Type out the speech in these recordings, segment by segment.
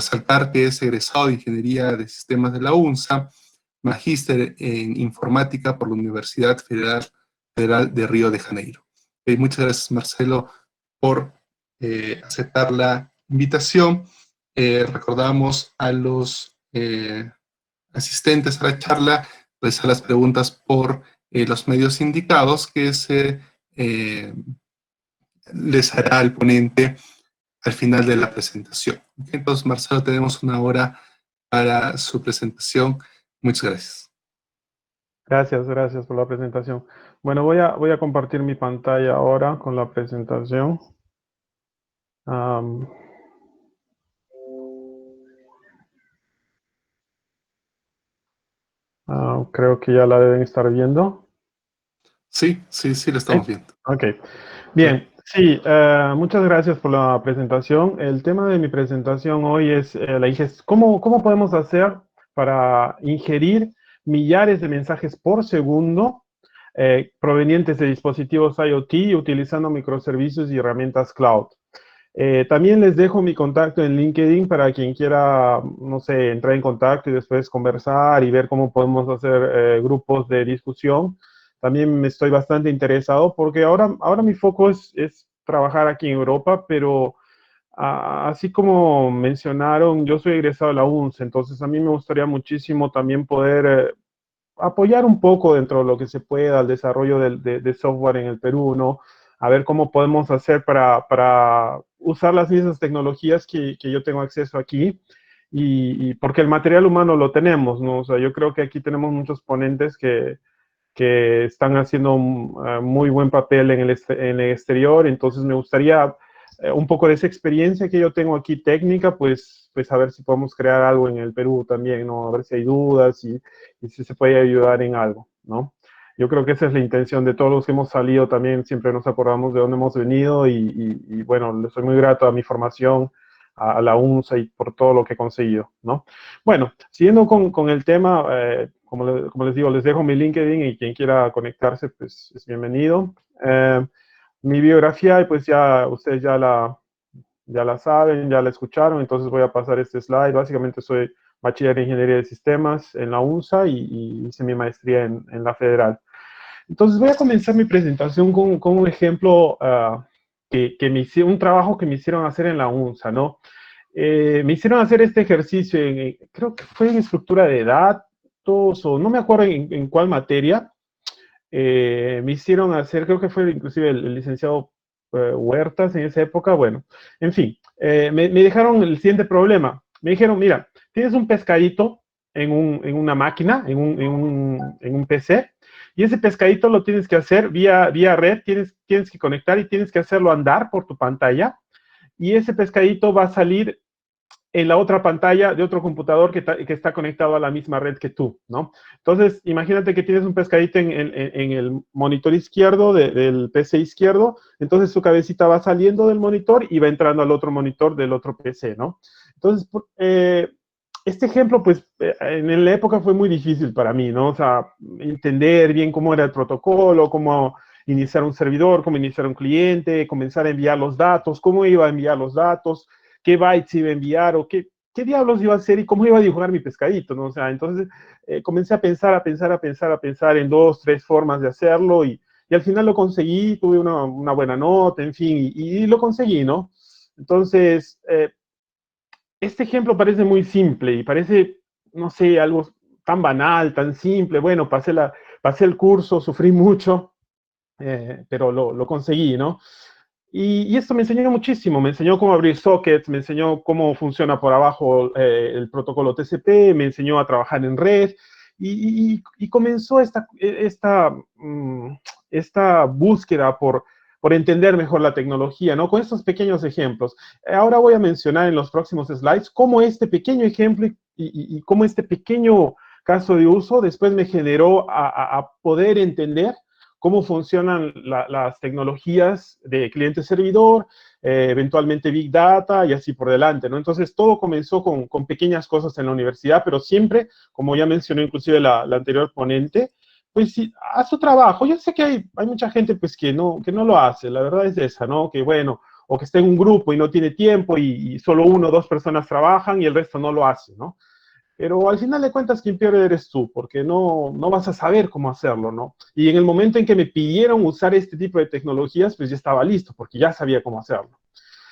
resaltar que es egresado de Ingeniería de Sistemas de la UNSA, magíster en Informática por la Universidad Federal de Río de Janeiro. Muchas gracias, Marcelo, por aceptar la invitación. Recordamos a los asistentes a la charla, realizar las preguntas por los medios indicados que se les hará al ponente al final de la presentación. Entonces, Marcelo, tenemos 1 hora para su presentación. Muchas gracias. Gracias por la presentación. Bueno, voy a compartir mi pantalla ahora con la presentación. Creo que ya la deben estar viendo. Sí, la estamos viendo. Ok, bien. Sí, muchas gracias por la presentación. El tema de mi presentación hoy es ¿cómo podemos hacer para ingerir millares de mensajes por segundo provenientes de dispositivos IoT utilizando microservicios y herramientas cloud? También les dejo mi contacto en LinkedIn para quien quiera, no sé, entrar en contacto y después conversar y ver cómo podemos hacer grupos de discusión. También me estoy bastante interesado porque ahora mi foco es trabajar aquí en Europa, pero así como mencionaron, yo soy egresado de la UNS, entonces a mí me gustaría muchísimo también poder apoyar un poco dentro de lo que se pueda el desarrollo de software en el Perú, ¿no? A ver cómo podemos hacer para usar las mismas tecnologías que yo tengo acceso aquí, y porque el material humano lo tenemos, ¿no? O sea, yo creo que aquí tenemos muchos ponentes que están haciendo muy buen papel en el exterior, entonces me gustaría un poco de esa experiencia que yo tengo aquí técnica, pues a ver si podemos crear algo en el Perú también, ¿no? A ver si hay dudas y si se puede ayudar en algo, ¿no? Yo creo que esa es la intención de todos los que hemos salido también, siempre nos acordamos de dónde hemos venido y bueno, le soy muy grato a mi formación, a la UNSA y por todo lo que he conseguido, ¿no? Bueno, siguiendo con el tema, como les digo, les dejo mi LinkedIn y quien quiera conectarse, pues es bienvenido. Mi biografía, pues ya ustedes ya la saben, ya la escucharon, entonces voy a pasar este slide. Básicamente soy bachiller en Ingeniería de Sistemas en la UNSA y hice mi maestría en la Federal. Entonces voy a comenzar mi presentación con un ejemplo, un trabajo que me hicieron hacer en la UNSA, ¿no? Me hicieron hacer este ejercicio, creo que fue en estructura de datos, o no me acuerdo en cuál materia. Me hicieron hacer, creo que fue inclusive el licenciado Huertas en esa época. Bueno, en fin, me dejaron el siguiente problema. Me dijeron, mira, tienes un pescadito en una máquina, en un PC, y ese pescadito lo tienes que hacer vía red, tienes que conectar y tienes que hacerlo andar por tu pantalla, y ese pescadito va a salir en la otra pantalla de otro computador que está conectado a la misma red que tú, ¿no? Entonces, imagínate que tienes un pescadito en el monitor izquierdo del PC izquierdo, entonces su cabecita va saliendo del monitor y va entrando al otro monitor del otro PC, ¿no? Entonces, este ejemplo, pues, en la época fue muy difícil para mí, ¿no? O sea, entender bien cómo era el protocolo, cómo iniciar un servidor, cómo iniciar un cliente, comenzar a enviar los datos, cómo iba a enviar los datos, qué bytes iba a enviar o qué diablos iba a hacer y cómo iba a dibujar mi pescadito, ¿no? O sea, entonces comencé a pensar en 2, 3 formas de hacerlo y al final lo conseguí, tuve una buena nota, en fin, y lo conseguí, ¿no? Entonces, este ejemplo parece muy simple y parece, no sé, algo tan banal, tan simple. Bueno, pasé el curso, sufrí mucho, pero lo conseguí, ¿no? Y esto me enseñó muchísimo, me enseñó cómo abrir sockets, me enseñó cómo funciona por abajo el protocolo TCP, me enseñó a trabajar en red, y comenzó esta búsqueda por entender mejor la tecnología, ¿no? Con estos pequeños ejemplos. Ahora voy a mencionar en los próximos slides cómo este pequeño ejemplo y cómo este pequeño caso de uso después me generó a poder entender cómo funcionan las tecnologías de cliente-servidor, eventualmente Big Data y así por delante, ¿no? Entonces, todo comenzó con pequeñas cosas en la universidad, pero siempre, como ya mencionó inclusive la anterior ponente, pues sí, haz tu trabajo. Yo sé que hay mucha gente pues que no lo hace, la verdad es esa, ¿no? Que bueno, o que está en un grupo y no tiene tiempo y solo una o dos personas trabajan y el resto no lo hace, ¿no? Pero al final de cuentas, quien pierde eres tú, porque no vas a saber cómo hacerlo, ¿no? Y en el momento en que me pidieron usar este tipo de tecnologías, pues ya estaba listo, porque ya sabía cómo hacerlo.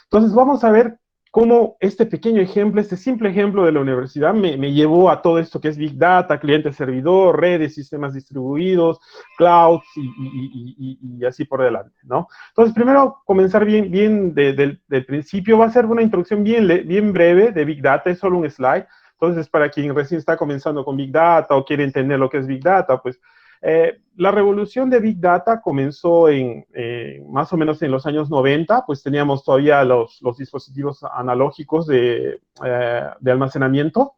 Entonces vamos a ver cómo este pequeño ejemplo, este simple ejemplo de la universidad me llevó a todo esto que es Big Data, cliente-servidor, redes, sistemas distribuidos, clouds y así por delante, ¿no? Entonces, primero comenzar bien del principio. Va a ser una introducción bien breve de Big Data, es solo un slide. Entonces, para quien recién está comenzando con Big Data o quiere entender lo que es Big Data, pues la revolución de Big Data comenzó más o menos en los años 90, pues teníamos todavía los dispositivos analógicos de almacenamiento,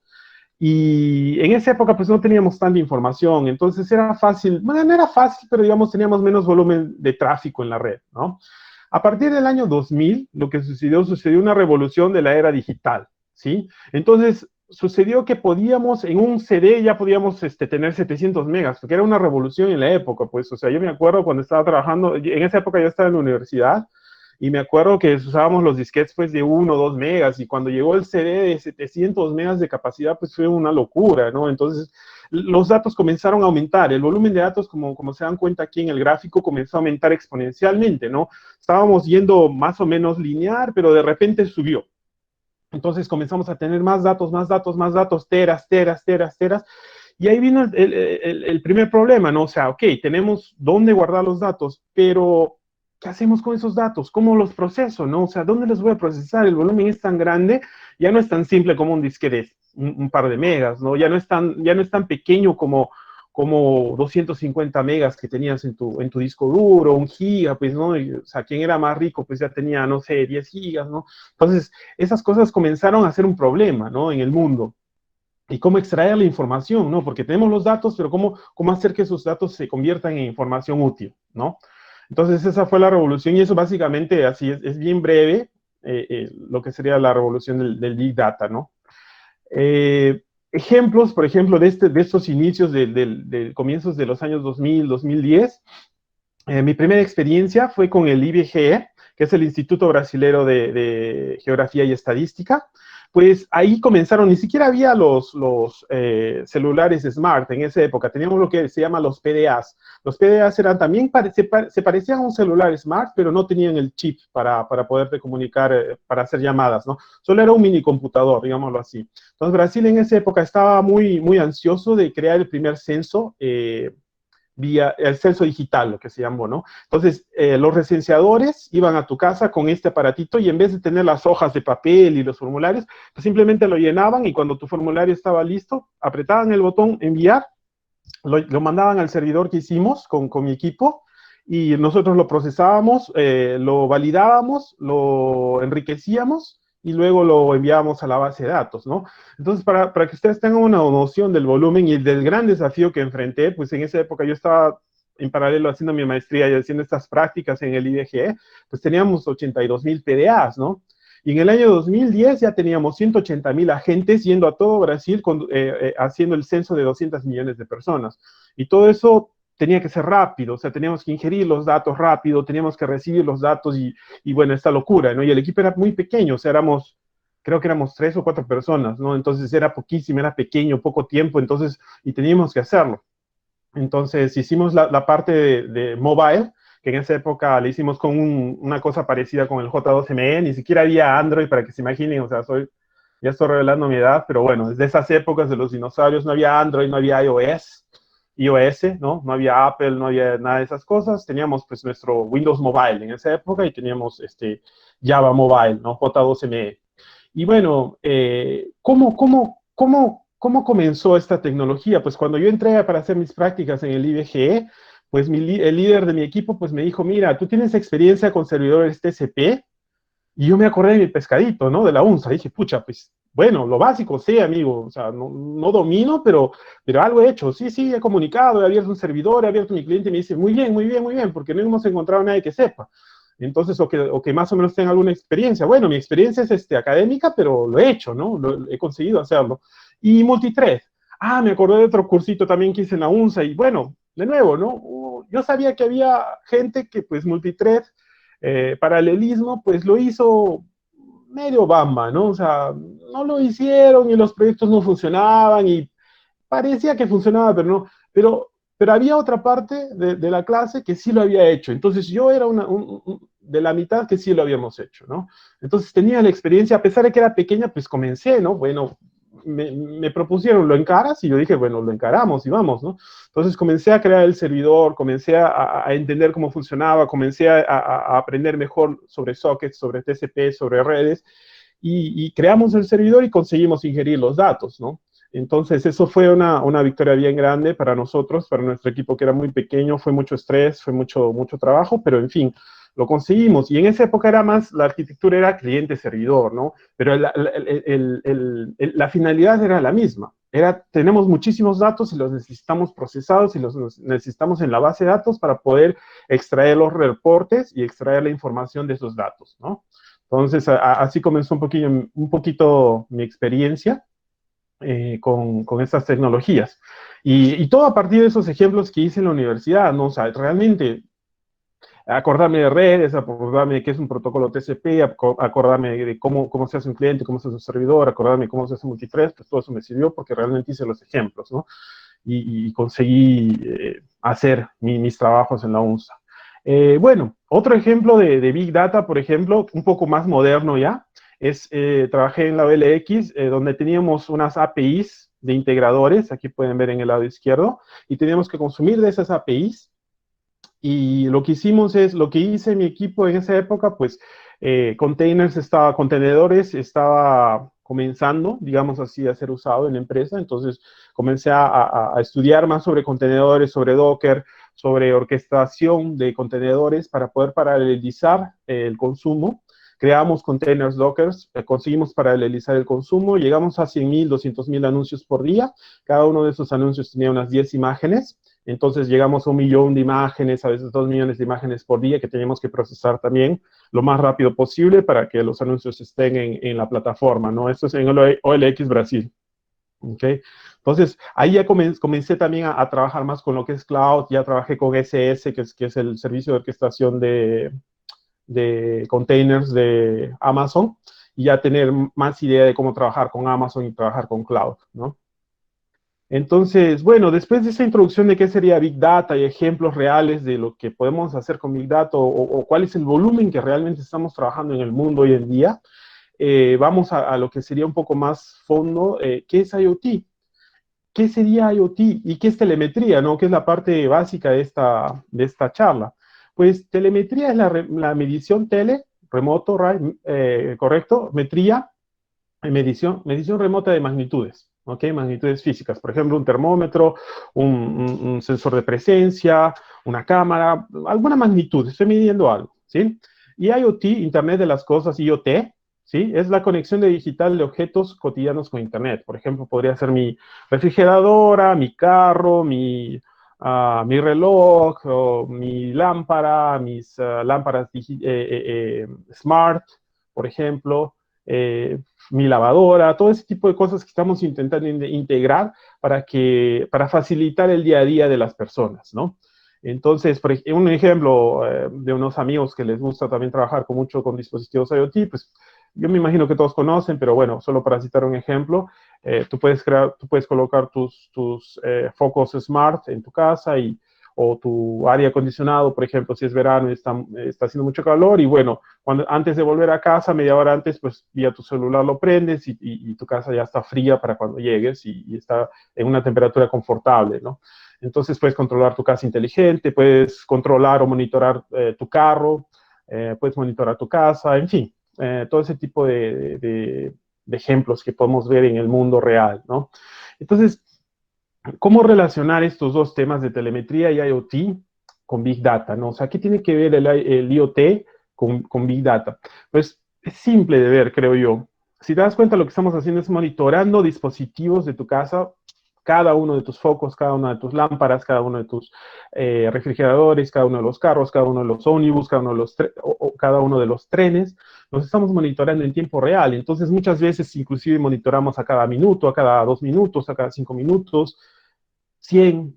y en esa época pues no teníamos tanta información, entonces era fácil, bueno, no era fácil, pero digamos teníamos menos volumen de tráfico en la red, ¿no? A partir del año 2000, lo que sucedió una revolución de la era digital, ¿sí? Entonces, sucedió que podíamos, en un CD ya podíamos tener 700 megas, porque era una revolución en la época, pues, o sea, yo me acuerdo cuando estaba trabajando, en esa época yo estaba en la universidad, y me acuerdo que usábamos los disquetes, pues, de 1 o 2 megas, y cuando llegó el CD de 700 megas de capacidad, pues, fue una locura, ¿no? Entonces, los datos comenzaron a aumentar, el volumen de datos, como se dan cuenta aquí en el gráfico, comenzó a aumentar exponencialmente, ¿no? Estábamos yendo más o menos lineal, pero de repente subió. Entonces comenzamos a tener más datos, teras, y ahí vino el primer problema, ¿no? O sea, ok, tenemos dónde guardar los datos, pero ¿qué hacemos con esos datos? ¿Cómo los proceso, no? O sea, ¿dónde los voy a procesar? El volumen es tan grande, ya no es tan simple como un disque de un par de megas, ¿no? Ya no es tan pequeño como 250 megas que tenías en tu disco duro, 1 giga, pues, ¿no? O sea, quien era más rico, pues ya tenía, no sé, 10 gigas, ¿no? Entonces, esas cosas comenzaron a ser un problema, ¿no? En el mundo. Y cómo extraer la información, ¿no? Porque tenemos los datos, pero cómo hacer que esos datos se conviertan en información útil, ¿no? Entonces, esa fue la revolución, y eso básicamente así es bien breve, lo que sería la revolución del Big Data, ¿no? Ejemplos, por ejemplo, de estos inicios de comienzos de los años 2000, 2010. Mi primera experiencia fue con el IBGE, que es el Instituto Brasilero de Geografía y Estadística. Pues ahí comenzaron, ni siquiera había los celulares smart en esa época, teníamos lo que se llama los PDAs. Los PDAs eran también, se parecían a un celular smart, pero no tenían el chip para poderte comunicar, para hacer llamadas, ¿no? Solo era un mini computador, digámoslo así. Entonces Brasil en esa época estaba muy ansioso de crear el primer censo, vía el censo digital, lo que se llamó, ¿no? Entonces, los recenseadores iban a tu casa con este aparatito, y en vez de tener las hojas de papel y los formularios, pues simplemente lo llenaban, y cuando tu formulario estaba listo, apretaban el botón enviar, lo mandaban al servidor que hicimos con mi equipo, y nosotros lo procesábamos, lo validábamos, lo enriquecíamos, y luego lo enviábamos a la base de datos, ¿no? Entonces, para que ustedes tengan una noción del volumen y del gran desafío que enfrenté, pues en esa época yo estaba en paralelo haciendo mi maestría y haciendo estas prácticas en el IDG, pues teníamos 82,000 PDAs, ¿no? Y en el año 2010 ya teníamos 180,000 agentes yendo a todo Brasil haciendo el censo de 200 millones de personas. Y todo eso tenía que ser rápido, o sea, teníamos que ingerir los datos rápido, teníamos que recibir los datos, y bueno, esta locura, ¿no? Y el equipo era muy pequeño, o sea, creo que éramos 3 o 4 personas, ¿no? Entonces era poquísimo, era pequeño, poco tiempo, entonces, y teníamos que hacerlo. Entonces hicimos la parte de mobile, que en esa época le hicimos con una cosa parecida con el J2ME, ni siquiera había Android, para que se imaginen, o sea, ya estoy revelando mi edad, pero bueno, desde esas épocas de los dinosaurios no había Android, no había iOS, ¿no? No había Apple, no había nada de esas cosas. Teníamos pues nuestro Windows Mobile en esa época, y teníamos Java Mobile, ¿no? J2ME. Y bueno, ¿cómo comenzó esta tecnología? Pues cuando yo entré para hacer mis prácticas en el IBGE, pues el líder de mi equipo pues me dijo, mira, tú tienes experiencia con servidores TCP, y yo me acordé de mi pescadito, ¿no? De la UNSA. Dije, pucha, pues, bueno, lo básico, sí, amigo. O sea, no domino, pero algo he hecho. Sí, he comunicado, he abierto un servidor, he abierto mi cliente, y me dice, muy bien, porque no hemos encontrado a nadie que sepa. Entonces, o que más o menos tenga alguna experiencia. Bueno, mi experiencia es académica, pero lo he hecho, ¿no? He conseguido hacerlo. Y multithread. Me acordé de otro cursito también que hice en la UNSA, y bueno, de nuevo, ¿no? Yo sabía que había gente que, pues, multithread paralelismo, pues lo hizo medio bamba, ¿no? O sea, no lo hicieron y los proyectos no funcionaban y parecía que funcionaba, pero no. Pero había otra parte de la clase que sí lo había hecho. Entonces yo era de la mitad que sí lo habíamos hecho, ¿no? Entonces tenía la experiencia, a pesar de que era pequeña, pues comencé, ¿no? Bueno, me propusieron, ¿lo encaras? Y yo dije, bueno, lo encaramos y vamos, ¿no? Entonces comencé a crear el servidor, comencé a entender cómo funcionaba, comencé a aprender mejor sobre sockets, sobre TCP, sobre redes, y creamos el servidor y conseguimos ingerir los datos, ¿no? Entonces, eso fue una victoria bien grande para nosotros, para nuestro equipo que era muy pequeño, fue mucho estrés, fue mucho trabajo, pero en fin, lo conseguimos. Y en esa época era más, la arquitectura era cliente-servidor, ¿no? Pero la finalidad era la misma. Tenemos muchísimos datos y los necesitamos procesados y los necesitamos en la base de datos para poder extraer los reportes y extraer la información de esos datos, ¿no? Entonces, así comenzó un poquito mi experiencia con estas tecnologías. Y todo a partir de esos ejemplos que hice en la universidad, ¿no? O sea, realmente acordarme de redes, acordarme de qué es un protocolo TCP, acordarme de cómo se hace un cliente, cómo se hace un servidor, acordarme de cómo se hace multithread, pues todo eso me sirvió porque realmente hice los ejemplos, ¿no? Y conseguí hacer mis trabajos en la UNSA. Bueno, otro ejemplo de Big Data, por ejemplo, un poco más moderno ya, trabajé en la OLX, donde teníamos unas APIs de integradores, aquí pueden ver en el lado izquierdo, y teníamos que consumir de esas APIs, y lo que hicimos lo que hice mi equipo en esa época, pues, contenedores estaba comenzando, digamos así, a ser usado en la empresa, entonces comencé a estudiar más sobre contenedores, sobre Docker, sobre orquestación de contenedores para poder paralelizar el consumo. Creamos containers Docker, conseguimos paralelizar el consumo, llegamos a 100.000, 200.000 anuncios por día, cada uno de esos anuncios tenía unas 10 imágenes, entonces llegamos a 1 millón de imágenes, a veces 2 millones de imágenes por día que teníamos que procesar también lo más rápido posible para que los anuncios estén en la plataforma, ¿no? Esto es en el OLX Brasil. ¿Okay? Entonces, ahí ya comencé también a trabajar más con lo que es cloud, ya trabajé con SS, que es el servicio de orquestación de containers de Amazon, y ya tener más idea de cómo trabajar con Amazon y trabajar con cloud, ¿no? Entonces, bueno, después de esa introducción de qué sería Big Data y ejemplos reales de lo que podemos hacer con Big Data o cuál es el volumen que realmente estamos trabajando en el mundo hoy en día, vamos a lo que sería un poco más fondo, ¿qué es IoT? ¿Qué sería IoT y qué es telemetría, no? ¿Qué es la parte básica de esta charla? Pues telemetría es la medición remoto, right? ¿Correcto? Metría, medición remota de magnitudes, ¿ok? Magnitudes físicas, por ejemplo, un termómetro, un sensor de presencia, una cámara, alguna magnitud, estoy midiendo algo, ¿sí? Y IoT, Internet de las Cosas, IoT, ¿sí? Es la conexión digital de objetos cotidianos con Internet. Por ejemplo, podría ser mi refrigeradora, mi carro, mi reloj, o mi lámpara, mis lámparas smart, por ejemplo, mi lavadora, todo ese tipo de cosas que estamos intentando integrar para facilitar el día a día de las personas, ¿no? Entonces, un ejemplo de unos amigos que les gusta también trabajar mucho con dispositivos IoT, pues yo me imagino que todos conocen, pero bueno, solo para citar un ejemplo, tú puedes colocar tus focos smart en tu casa o tu aire acondicionado, por ejemplo, si es verano y está haciendo mucho calor, y bueno, antes de volver a casa, media hora antes, pues vía tu celular lo prendes y tu casa ya está fría para cuando llegues y está en una temperatura confortable, ¿no? Entonces puedes controlar tu casa inteligente, puedes controlar o monitorar tu carro, puedes monitorar tu casa, en fin, todo ese tipo de ejemplos que podemos ver en el mundo real, ¿no? Entonces, ¿cómo relacionar estos dos temas de telemetría y IoT con Big Data, ¿no? O sea, ¿qué tiene que ver el IoT con Big Data? Pues es simple de ver, creo yo. Si te das cuenta, lo que estamos haciendo es monitorando dispositivos de tu casa, cada uno de tus focos, cada una de tus lámparas, cada uno de tus refrigeradores, cada uno de los carros, cada uno de los ómnibus, cada uno de los trenes, los estamos monitoreando en tiempo real. Entonces, muchas veces, inclusive, monitoramos a cada minuto, a cada 2 minutos, a cada 5 minutos, 100,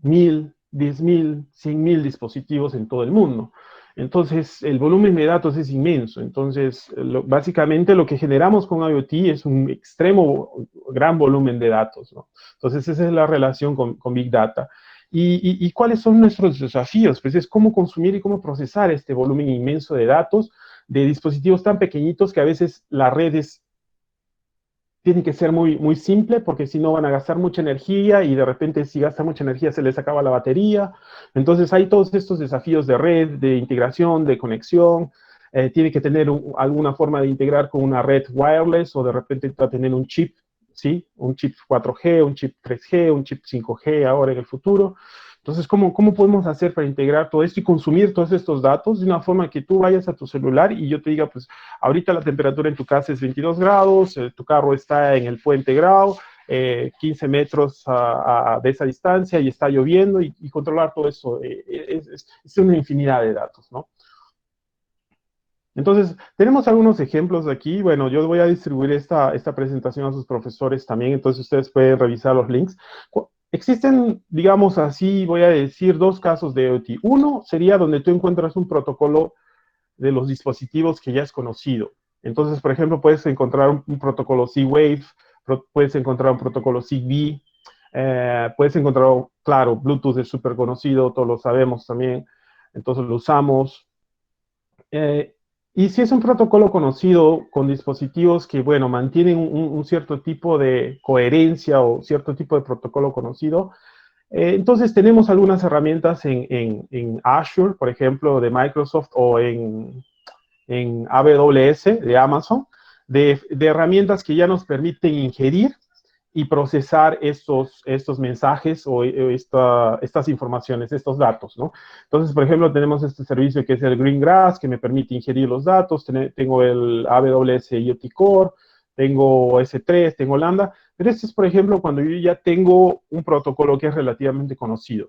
1000, 10.000, 100.000 dispositivos en todo el mundo. Entonces, el volumen de datos es inmenso. Entonces, básicamente lo que generamos con IoT es un extremo, gran volumen de datos, ¿no? Entonces, esa es la relación con Big Data. ¿Y cuáles son nuestros desafíos? Pues es cómo consumir y cómo procesar este volumen inmenso de datos de dispositivos tan pequeñitos que a veces la red tiene que ser muy simple porque si no van a gastar mucha energía y de repente si gasta mucha energía se les acaba la batería. Entonces hay todos estos desafíos de red, de integración, de conexión. Tiene que tener alguna forma de integrar con una red wireless o de repente tener un chip, ¿sí? Un chip 4G, un chip 3G, un chip 5G ahora en el futuro. Entonces, ¿cómo podemos hacer para integrar todo esto y consumir todos estos datos de una forma que tú vayas a tu celular y yo te diga, pues, ahorita la temperatura en tu casa es 22 grados, tu carro está en el Puente Grau, 15 metros de esa distancia y está lloviendo y controlar todo eso es una infinidad de datos, ¿no? Entonces, tenemos algunos ejemplos aquí. Bueno, yo voy a distribuir esta presentación a sus profesores también, entonces ustedes pueden revisar los links. Existen, digamos así, voy a decir, dos casos de IoT. Uno sería donde tú encuentras un protocolo de los dispositivos que ya es conocido. Entonces, por ejemplo, puedes encontrar un protocolo Z-Wave, puedes encontrar un protocolo Zigbee, puedes encontrar, claro, Bluetooth es súper conocido, todos lo sabemos también, entonces lo usamos. Y si es un protocolo conocido con dispositivos que, bueno, mantienen un cierto tipo de coherencia o cierto tipo de protocolo conocido, entonces tenemos algunas herramientas en Azure, por ejemplo, de Microsoft o en AWS de Amazon, de herramientas que ya nos permiten ingerir y procesar estos mensajes o estas informaciones, estos datos, ¿no? Entonces, por ejemplo, tenemos este servicio que es el Greengrass, que me permite ingerir los datos, tengo el AWS IoT Core, tengo S3, tengo Lambda, pero esto es, por ejemplo, cuando yo ya tengo un protocolo que es relativamente conocido.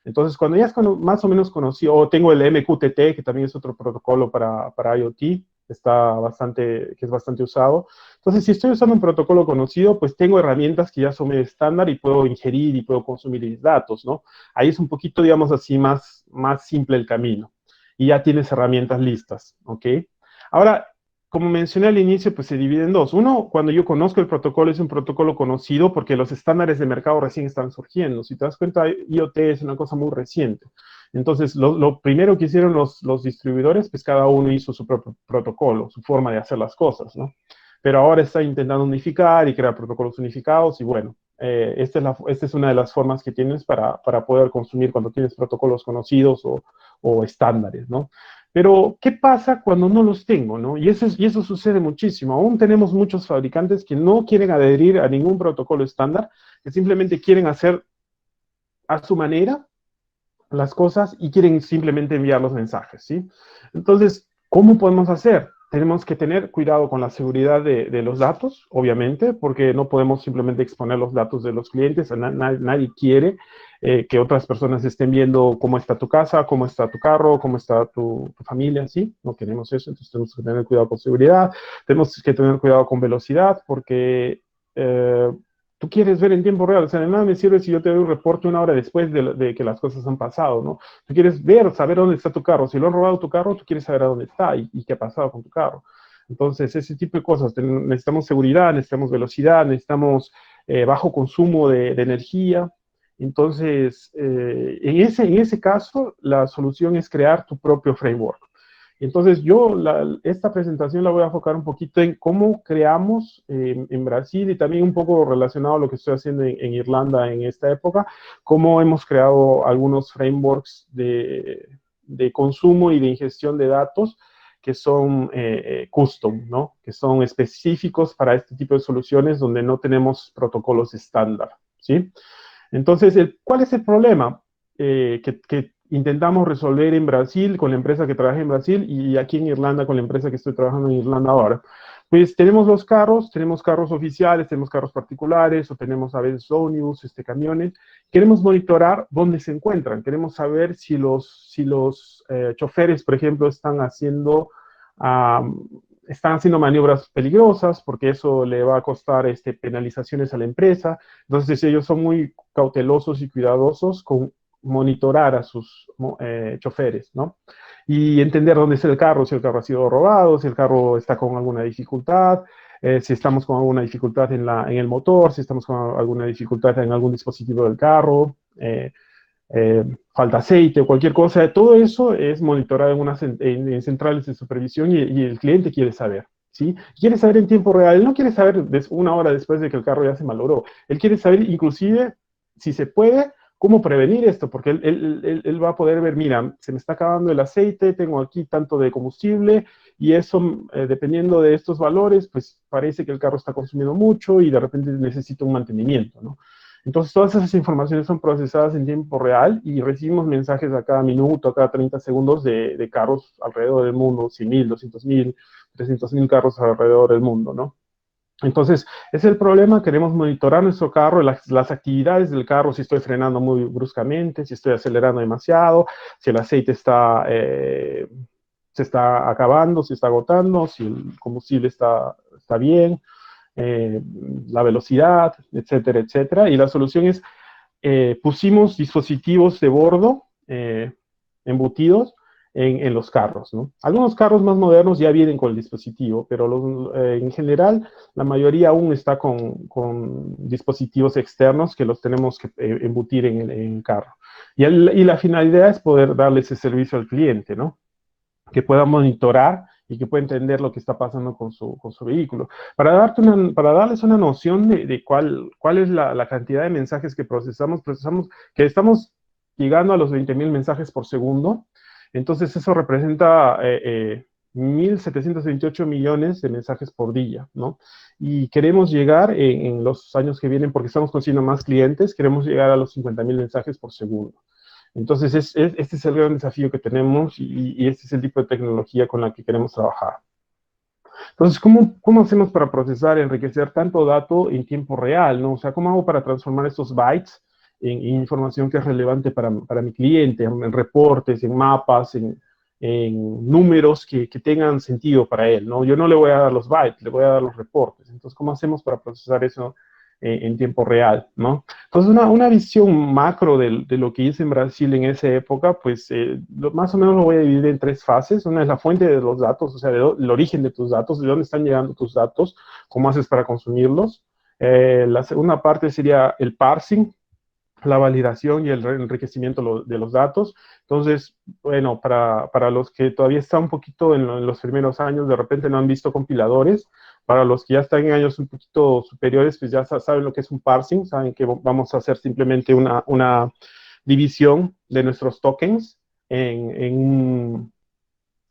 Entonces, cuando ya es más o menos conocido, o tengo el MQTT, que también es otro protocolo para IoT, que es bastante usado. Entonces, si estoy usando un protocolo conocido, pues tengo herramientas que ya son estándar y puedo ingerir y puedo consumir datos, ¿no? Ahí es un poquito, digamos así, más simple el camino. Y ya tienes herramientas listas, ¿ok? Ahora, como mencioné al inicio, pues se divide en dos. Uno, cuando yo conozco el protocolo, es un protocolo conocido porque los estándares de mercado recién están surgiendo. Si te das cuenta, IoT es una cosa muy reciente. Entonces, lo primero que hicieron los distribuidores, pues cada uno hizo su propio protocolo, su forma de hacer las cosas, ¿no? Pero ahora está intentando unificar y crear protocolos unificados y bueno, esta es una de las formas que tienes para poder consumir cuando tienes protocolos conocidos o estándares, ¿no? Pero, ¿qué pasa cuando no los tengo, no? Y eso sucede muchísimo. Aún tenemos muchos fabricantes que no quieren adherir a ningún protocolo estándar, que simplemente quieren hacer a su manera las cosas y quieren simplemente enviar los mensajes, ¿sí? Entonces, ¿cómo podemos hacer? Tenemos que tener cuidado con la seguridad de los datos, obviamente, porque no podemos simplemente exponer los datos de los clientes. Nadie quiere que otras personas estén viendo cómo está tu casa, cómo está tu carro, cómo está tu familia, ¿sí? No queremos eso, entonces tenemos que tener cuidado con seguridad, tenemos que tener cuidado con velocidad, porque tú quieres ver en tiempo real, o sea, de nada me sirve si yo te doy un reporte una hora después de que las cosas han pasado, ¿no? Tú quieres saber dónde está tu carro. Si lo han robado tu carro, tú quieres saber a dónde está y qué ha pasado con tu carro. Entonces, ese tipo de cosas. Necesitamos seguridad, necesitamos velocidad, necesitamos bajo consumo de energía. Entonces, en ese caso, la solución es crear tu propio framework. Entonces, esta presentación la voy a enfocar un poquito en cómo creamos en Brasil y también un poco relacionado a lo que estoy haciendo en Irlanda en esta época, cómo hemos creado algunos frameworks de consumo y de ingestión de datos que son custom, ¿no? Que son específicos para este tipo de soluciones donde no tenemos protocolos estándar, ¿sí? Entonces, ¿cuál es el problema que intentamos resolver en Brasil con la empresa que trabaja en Brasil y aquí en Irlanda con la empresa que estoy trabajando en Irlanda ahora? Pues tenemos tenemos carros oficiales, tenemos carros particulares o tenemos a veces ómnibus, camiones. Queremos monitorar dónde se encuentran. Queremos saber si los choferes, por ejemplo, están haciendo maniobras peligrosas, porque eso le va a costar penalizaciones a la empresa. Entonces, ellos son muy cautelosos y cuidadosos con monitorar a sus choferes, ¿no? y entender dónde está el carro, si el carro ha sido robado, si el carro está con alguna dificultad, si estamos con alguna dificultad en el motor, si estamos con alguna dificultad en algún dispositivo del carro, falta aceite o cualquier cosa. Todo eso es monitorado en centrales de supervisión y el cliente quiere saber. ¿Sí? Quiere saber en tiempo real. Él no quiere saber una hora después de que el carro ya se malogró. Él quiere saber, inclusive, si se puede, cómo prevenir esto, porque él va a poder ver, mira, se me está acabando el aceite, tengo aquí tanto de combustible, y eso, dependiendo de estos valores, pues parece que el carro está consumiendo mucho y de repente necesita un mantenimiento, ¿no? Entonces, todas esas informaciones son procesadas en tiempo real y recibimos mensajes a cada minuto, a cada 30 segundos de carros alrededor del mundo, 100.000, 200.000, 300.000 carros alrededor del mundo, ¿no? Entonces, es el problema, queremos monitorar nuestro carro, las actividades del carro, si estoy frenando muy bruscamente, si estoy acelerando demasiado, si el aceite se está acabando, si está agotando, si el combustible está bien, eh, la velocidad, etcétera, etcétera. Y la solución es, pusimos dispositivos de bordo embutidos en los carros, ¿no? Algunos carros más modernos ya vienen con el dispositivo, pero en general la mayoría aún está con dispositivos externos que los tenemos que embutir en el carro. Y la finalidad es poder darle ese servicio al cliente, ¿no? Que pueda monitorar y que pueda entender lo que está pasando con su vehículo. Para darles una noción de cuál es la cantidad de mensajes que procesamos, que estamos llegando a los 20.000 mensajes por segundo. Entonces eso representa 1.728 millones de mensajes por día, ¿no? Y queremos llegar en los años que vienen, porque estamos consiguiendo más clientes, queremos llegar a los 50.000 mensajes por segundo. Entonces, este es el gran desafío que tenemos y este es el tipo de tecnología con la que queremos trabajar. Entonces, ¿cómo hacemos para procesar, enriquecer tanto dato en tiempo real, ¿no? O sea, ¿cómo hago para transformar estos bytes en información que es relevante para mi cliente, en reportes, en mapas, en números que tengan sentido para él, ¿no? Yo no le voy a dar los bytes, le voy a dar los reportes. Entonces, ¿cómo hacemos para procesar eso en tiempo real, ¿no? Entonces, una visión macro de lo que hice en Brasil en esa época, pues más o menos lo voy a dividir en 3 fases. Una es la fuente de los datos, o sea, el origen de tus datos, de dónde están llegando tus datos, cómo haces para consumirlos. La segunda parte sería el parsing, la validación y el enriquecimiento de los datos. Entonces, bueno, para los que todavía están un poquito en los primeros años, de repente no han visto compiladores, para los que ya están en años un poquito superiores, pues ya saben lo que es un parsing, saben que vamos a hacer simplemente una división de nuestros tokens en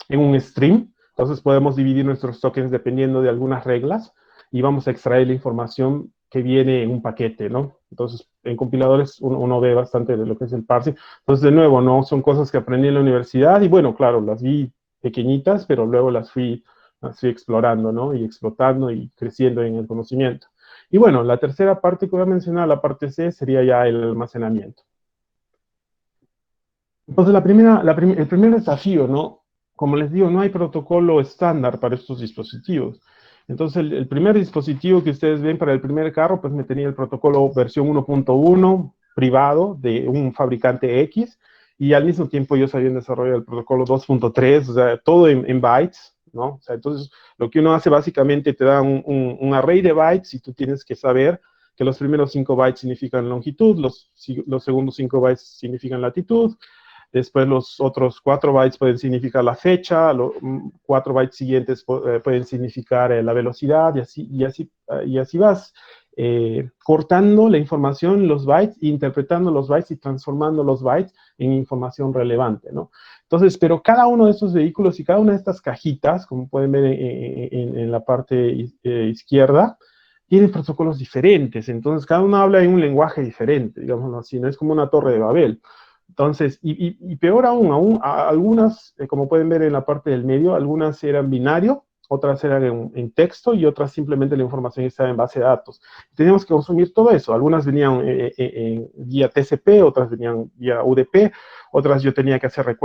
un stream. Entonces podemos dividir nuestros tokens dependiendo de algunas reglas y vamos a extraer la información que viene en un paquete, ¿no? Entonces, en compiladores uno ve bastante de lo que es el parsing. Entonces, de nuevo, ¿no? Son cosas que aprendí en la universidad y bueno, claro, las vi pequeñitas, pero luego las fui explorando, ¿no? Y explotando y creciendo en el conocimiento. Y bueno, la tercera parte que voy a mencionar, la parte C, sería ya el almacenamiento. Entonces, el primer desafío, ¿no? Como les digo, no hay protocolo estándar para estos dispositivos. Entonces, el primer dispositivo que ustedes ven para el primer carro, pues me tenía el protocolo versión 1.1 privado de un fabricante X, y al mismo tiempo ellos habían desarrollado el protocolo 2.3, o sea, todo en bytes, ¿no? O sea, entonces, lo que uno hace básicamente te da un array de bytes y tú tienes que saber que los primeros 5 bytes significan longitud, los segundos 5 bytes significan latitud. Después los otros 4 bytes pueden significar la fecha, los 4 bytes siguientes pueden significar la velocidad y así vas cortando la información, los bytes, interpretando los bytes y transformando los bytes en información relevante, ¿no? Entonces, pero cada uno de estos vehículos y cada una de estas cajitas, como pueden ver en la parte izquierda, tienen protocolos diferentes. Entonces, cada uno habla en un lenguaje diferente, digámoslo así, no es como una torre de Babel. Entonces, y peor aún algunas, como pueden ver en la parte del medio, algunas eran binario, otras eran en texto y otras simplemente la información estaba en base de datos. Teníamos que consumir todo eso. Algunas venían vía TCP, otras venían vía UDP, otras yo tenía que hacer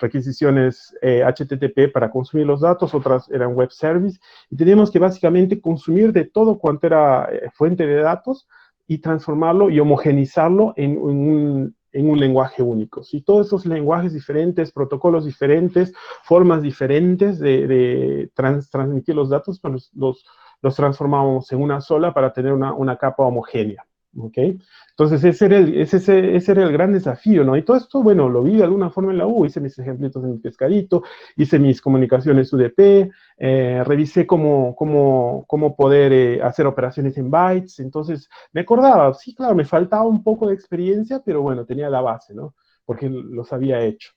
requisiciones HTTP para consumir los datos, otras eran web service, y teníamos que básicamente consumir de todo cuanto era fuente de datos y transformarlo y homogenizarlo en en un lenguaje único. ¿Sí? Todos esos lenguajes diferentes, protocolos diferentes, formas diferentes de transmitir los datos, pues los transformábamos en una sola para tener una capa homogénea. ¿Okay? Entonces ese era el gran desafío, ¿no? Y todo esto, bueno, lo vi de alguna forma en la U, hice mis ejemplitos en mi pescadito, hice mis comunicaciones UDP, revisé cómo poder hacer operaciones en bytes, entonces me acordaba, sí, claro, me faltaba un poco de experiencia, pero bueno, tenía la base, ¿no? Porque los había hecho.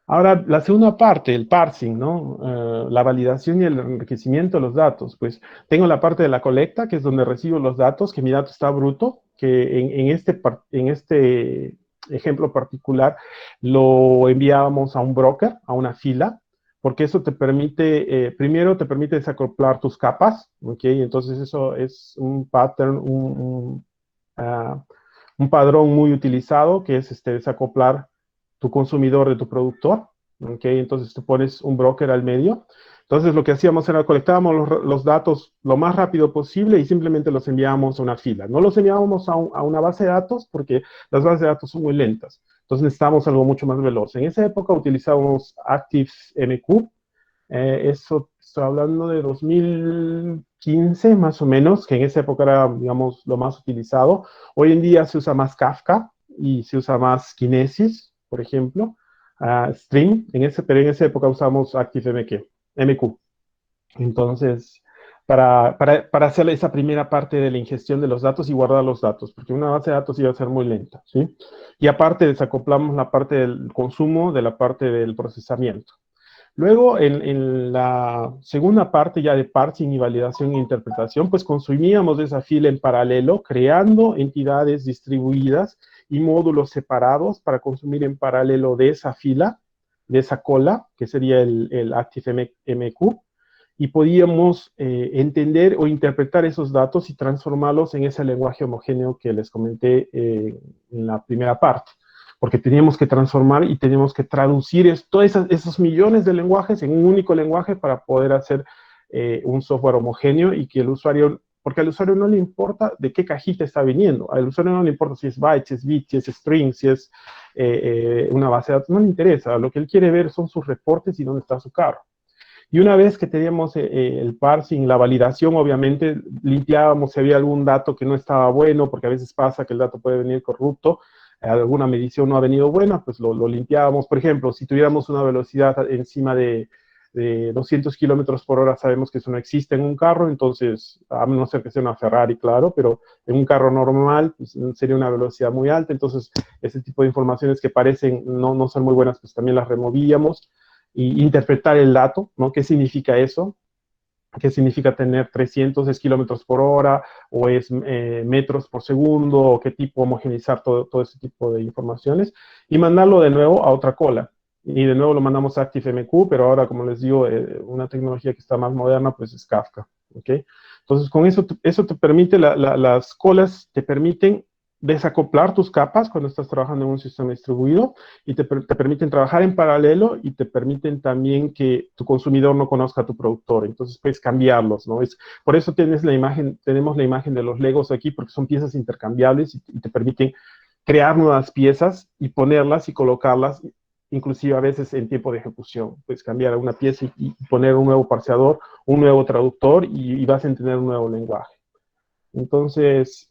Ahora, la segunda parte, el parsing, ¿no? La validación y el enriquecimiento de los datos. Pues tengo la parte de la colecta, que es donde recibo los datos, que mi dato está bruto, que en este ejemplo particular lo enviábamos a un broker, a una fila, porque eso te permite, primero te permite desacoplar tus capas, ¿ok? Entonces eso es un pattern, un padrón muy utilizado, que es desacoplar tu consumidor de tu productor, ¿ok? Entonces tú pones un broker al medio. Entonces lo que hacíamos era colectábamos los datos lo más rápido posible y simplemente los enviábamos a una fila. No los enviábamos a una base de datos porque las bases de datos son muy lentas. Entonces necesitábamos algo mucho más veloz. En esa época utilizábamos ActiveMQ. Eso estoy hablando de 2015 más o menos, que en esa época era, digamos, lo más utilizado. Hoy en día se usa más Kafka y se usa más Kinesis, por ejemplo, Stream, pero en esa época usamos ActiveMQ. Entonces, para hacer esa primera parte de la ingestión de los datos y guardar los datos, porque una base de datos iba a ser muy lenta, ¿sí? Y aparte desacoplamos la parte del consumo de la parte del procesamiento. Luego, en la segunda parte ya de parsing y validación e interpretación, pues consumíamos esa fila en paralelo, creando entidades distribuidas y módulos separados para consumir en paralelo de esa fila, de esa cola, que sería el ActiveMQ, y podíamos entender o interpretar esos datos y transformarlos en ese lenguaje homogéneo que les comenté en la primera parte. Porque teníamos que transformar y teníamos que traducir todos esos millones de lenguajes en un único lenguaje para poder hacer un software homogéneo y que el usuario, porque al usuario no le importa de qué cajita está viniendo, al usuario no le importa si es byte, si es bit, si es string, si es una base de datos, no le interesa, lo que él quiere ver son sus reportes y dónde está su carro. Y una vez que teníamos el parsing, la validación, obviamente limpiábamos si había algún dato que no estaba bueno, porque a veces pasa que el dato puede venir corrupto, alguna medición no ha venido buena, pues lo limpiábamos. Por ejemplo, si tuviéramos una velocidad encima de 200 kilómetros por hora, sabemos que eso no existe en un carro, entonces, a no ser que sea una Ferrari, claro, pero en un carro normal pues, sería una velocidad muy alta, entonces ese tipo de informaciones que parecen no son muy buenas, pues también las removíamos. Y interpretar el dato, ¿no? ¿Qué significa eso? ¿Qué significa tener 300 kilómetros por hora o es metros por segundo o qué tipo, homogeneizar todo ese tipo de informaciones y mandarlo de nuevo a otra cola. Y de nuevo lo mandamos a ActiveMQ, pero ahora, como les digo, una tecnología que está más moderna, pues es Kafka, ¿ok? Entonces, con eso te permite, las colas te permiten desacoplar tus capas cuando estás trabajando en un sistema distribuido y te permiten trabajar en paralelo y te permiten también que tu consumidor no conozca a tu productor. Entonces puedes cambiarlos, ¿no? Por eso tenemos la imagen de los Legos aquí, porque son piezas intercambiables y te permiten crear nuevas piezas y ponerlas y colocarlas, inclusive a veces en tiempo de ejecución. Puedes cambiar una pieza y poner un nuevo parseador, un nuevo traductor y vas a entender un nuevo lenguaje. Entonces,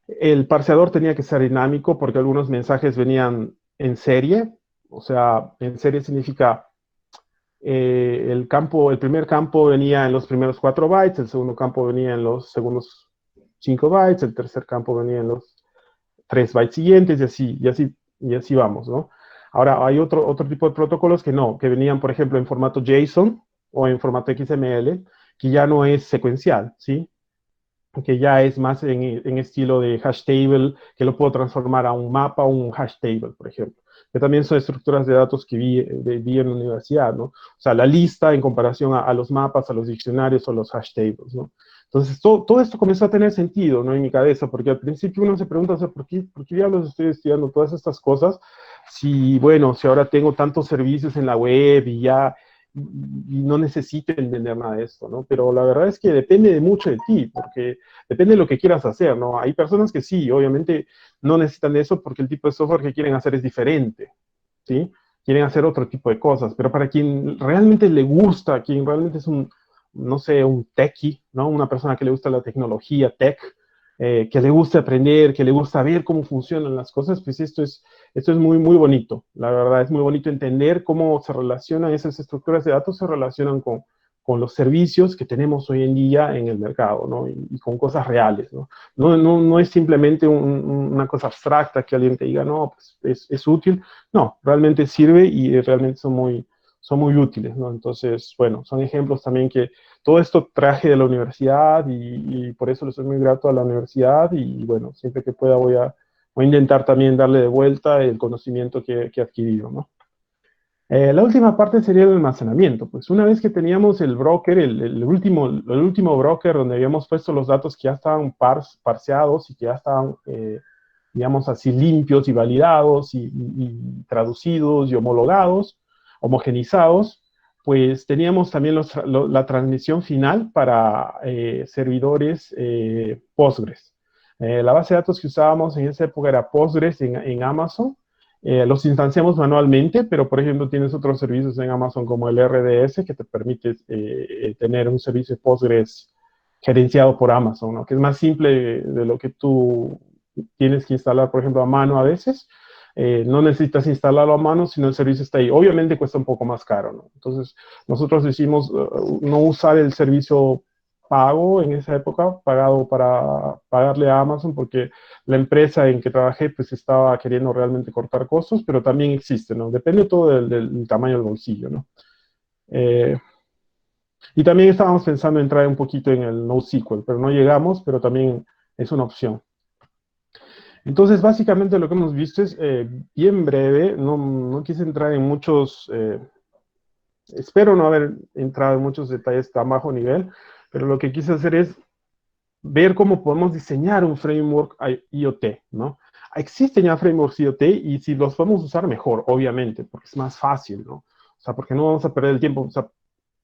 el parseador tenía que ser dinámico porque algunos mensajes venían en serie, o sea, en serie significa el primer campo venía en los primeros 4 bytes, el segundo campo venía en los segundos 5 bytes, el tercer campo venía en los 3 bytes siguientes y así vamos, ¿no? Ahora, hay otro tipo de protocolos que venían, por ejemplo, en formato JSON o en formato XML, que ya no es secuencial, ¿sí? Que ya es más en estilo de hash table, que lo puedo transformar a un mapa o un hash table, por ejemplo. Que también son estructuras de datos que vi en la universidad, ¿no? O sea, la lista en comparación a los mapas, a los diccionarios o los hash tables, ¿no? Entonces, todo esto comenzó a tener sentido, ¿no? En mi cabeza, porque al principio uno se pregunta, o sea, ¿por qué diablos estoy estudiando todas estas cosas? Si, bueno, si ahora tengo tantos servicios en la web y ya y no necesite entender nada de esto, ¿no? Pero la verdad es que depende mucho de ti, porque depende de lo que quieras hacer, ¿no? Hay personas que sí, obviamente no necesitan de eso porque el tipo de software que quieren hacer es diferente, ¿sí? Quieren hacer otro tipo de cosas, pero para quien realmente le gusta, quien realmente es un, no sé, un techie, ¿no? Una persona que le gusta la tecnología, tech, que le gusta aprender, que le gusta ver cómo funcionan las cosas, pues esto es muy, muy bonito. La verdad, es muy bonito entender cómo se relacionan esas estructuras de datos, se relacionan con los servicios que tenemos hoy en día en el mercado, ¿no? Y con cosas reales, ¿no? No es simplemente una cosa abstracta que alguien te diga, no, pues es útil. No, realmente sirve y realmente son muy útiles, ¿no? Entonces, bueno, son ejemplos también que todo esto traje de la universidad y por eso le soy muy grato a la universidad y bueno, siempre que pueda voy a intentar también darle de vuelta el conocimiento que he adquirido, ¿no? La última parte sería el almacenamiento. Pues una vez que teníamos el broker, el último broker donde habíamos puesto los datos que ya estaban parseados y que ya estaban, digamos así, limpios y validados y traducidos y homologados, homogenizados, pues teníamos también la transmisión final para servidores Postgres. La base de datos que usábamos en esa época era Postgres en Amazon. Los instanciamos manualmente, pero por ejemplo tienes otros servicios en Amazon como el RDS que te permite tener un servicio Postgres gerenciado por Amazon, ¿no? Que es más simple de lo que tú tienes que instalar, por ejemplo, a mano a veces. No necesitas instalarlo a mano, sino el servicio está ahí. Obviamente cuesta un poco más caro, ¿no? Entonces, nosotros decidimos no usar el servicio pago en esa época, pagado para pagarle a Amazon, porque la empresa en que trabajé pues estaba queriendo realmente cortar costos, pero también existe, ¿no? Depende todo del tamaño del bolsillo, ¿no? Y también estábamos pensando en entrar un poquito en el NoSQL, pero no llegamos, pero también es una opción. Entonces, básicamente lo que hemos visto es bien breve, no quise entrar en muchos, espero no haber entrado en muchos detalles tan bajo nivel, pero lo que quise hacer es ver cómo podemos diseñar un framework IoT, ¿no? Existen ya frameworks IoT y si los podemos usar mejor, obviamente, porque es más fácil, ¿no? O sea, porque no vamos a perder el tiempo, o sea,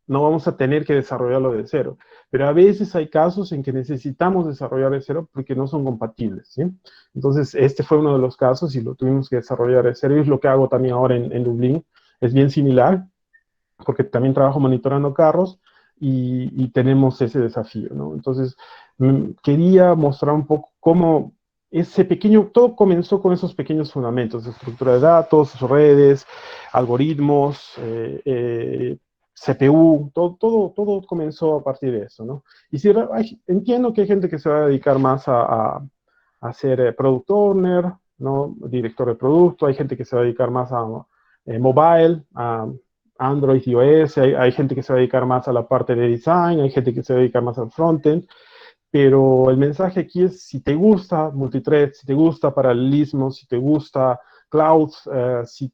no vamos a tener que desarrollarlo de cero. Pero a veces hay casos en que necesitamos desarrollar de cero porque no son compatibles, ¿sí? Entonces, este fue uno de los casos y lo tuvimos que desarrollar de cero y es lo que hago también ahora en Dublín. Es bien similar porque también trabajo monitorando carros y tenemos ese desafío, ¿no? Entonces, quería mostrar un poco cómo ese pequeño, todo comenzó con esos pequeños fundamentos de estructura de datos, redes, algoritmos, CPU, todo comenzó a partir de eso, ¿no? Y si, entiendo que hay gente que se va a dedicar más a ser product owner, ¿no? Director de producto, hay gente que se va a dedicar más a mobile, a Android, iOS, hay gente que se va a dedicar más a la parte de design, hay gente que se va a dedicar más al frontend, pero el mensaje aquí es, si te gusta multithread, si te gusta paralelismo, si te gusta cloud, si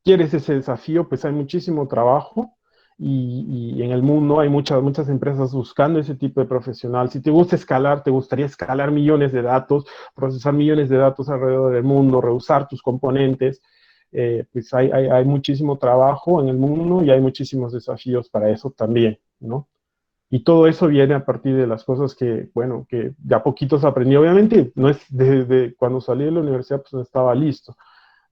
quieres ese desafío, pues hay muchísimo trabajo y en el mundo hay muchas empresas buscando ese tipo de profesional. Si te gusta escalar, te gustaría escalar millones de datos, procesar millones de datos alrededor del mundo, reusar tus componentes, pues hay muchísimo trabajo en el mundo y hay muchísimos desafíos para eso también, ¿no? Y todo eso viene a partir de las cosas que, bueno, que de a poquitos aprendí. Obviamente, no es desde cuando salí de la universidad, pues no estaba listo,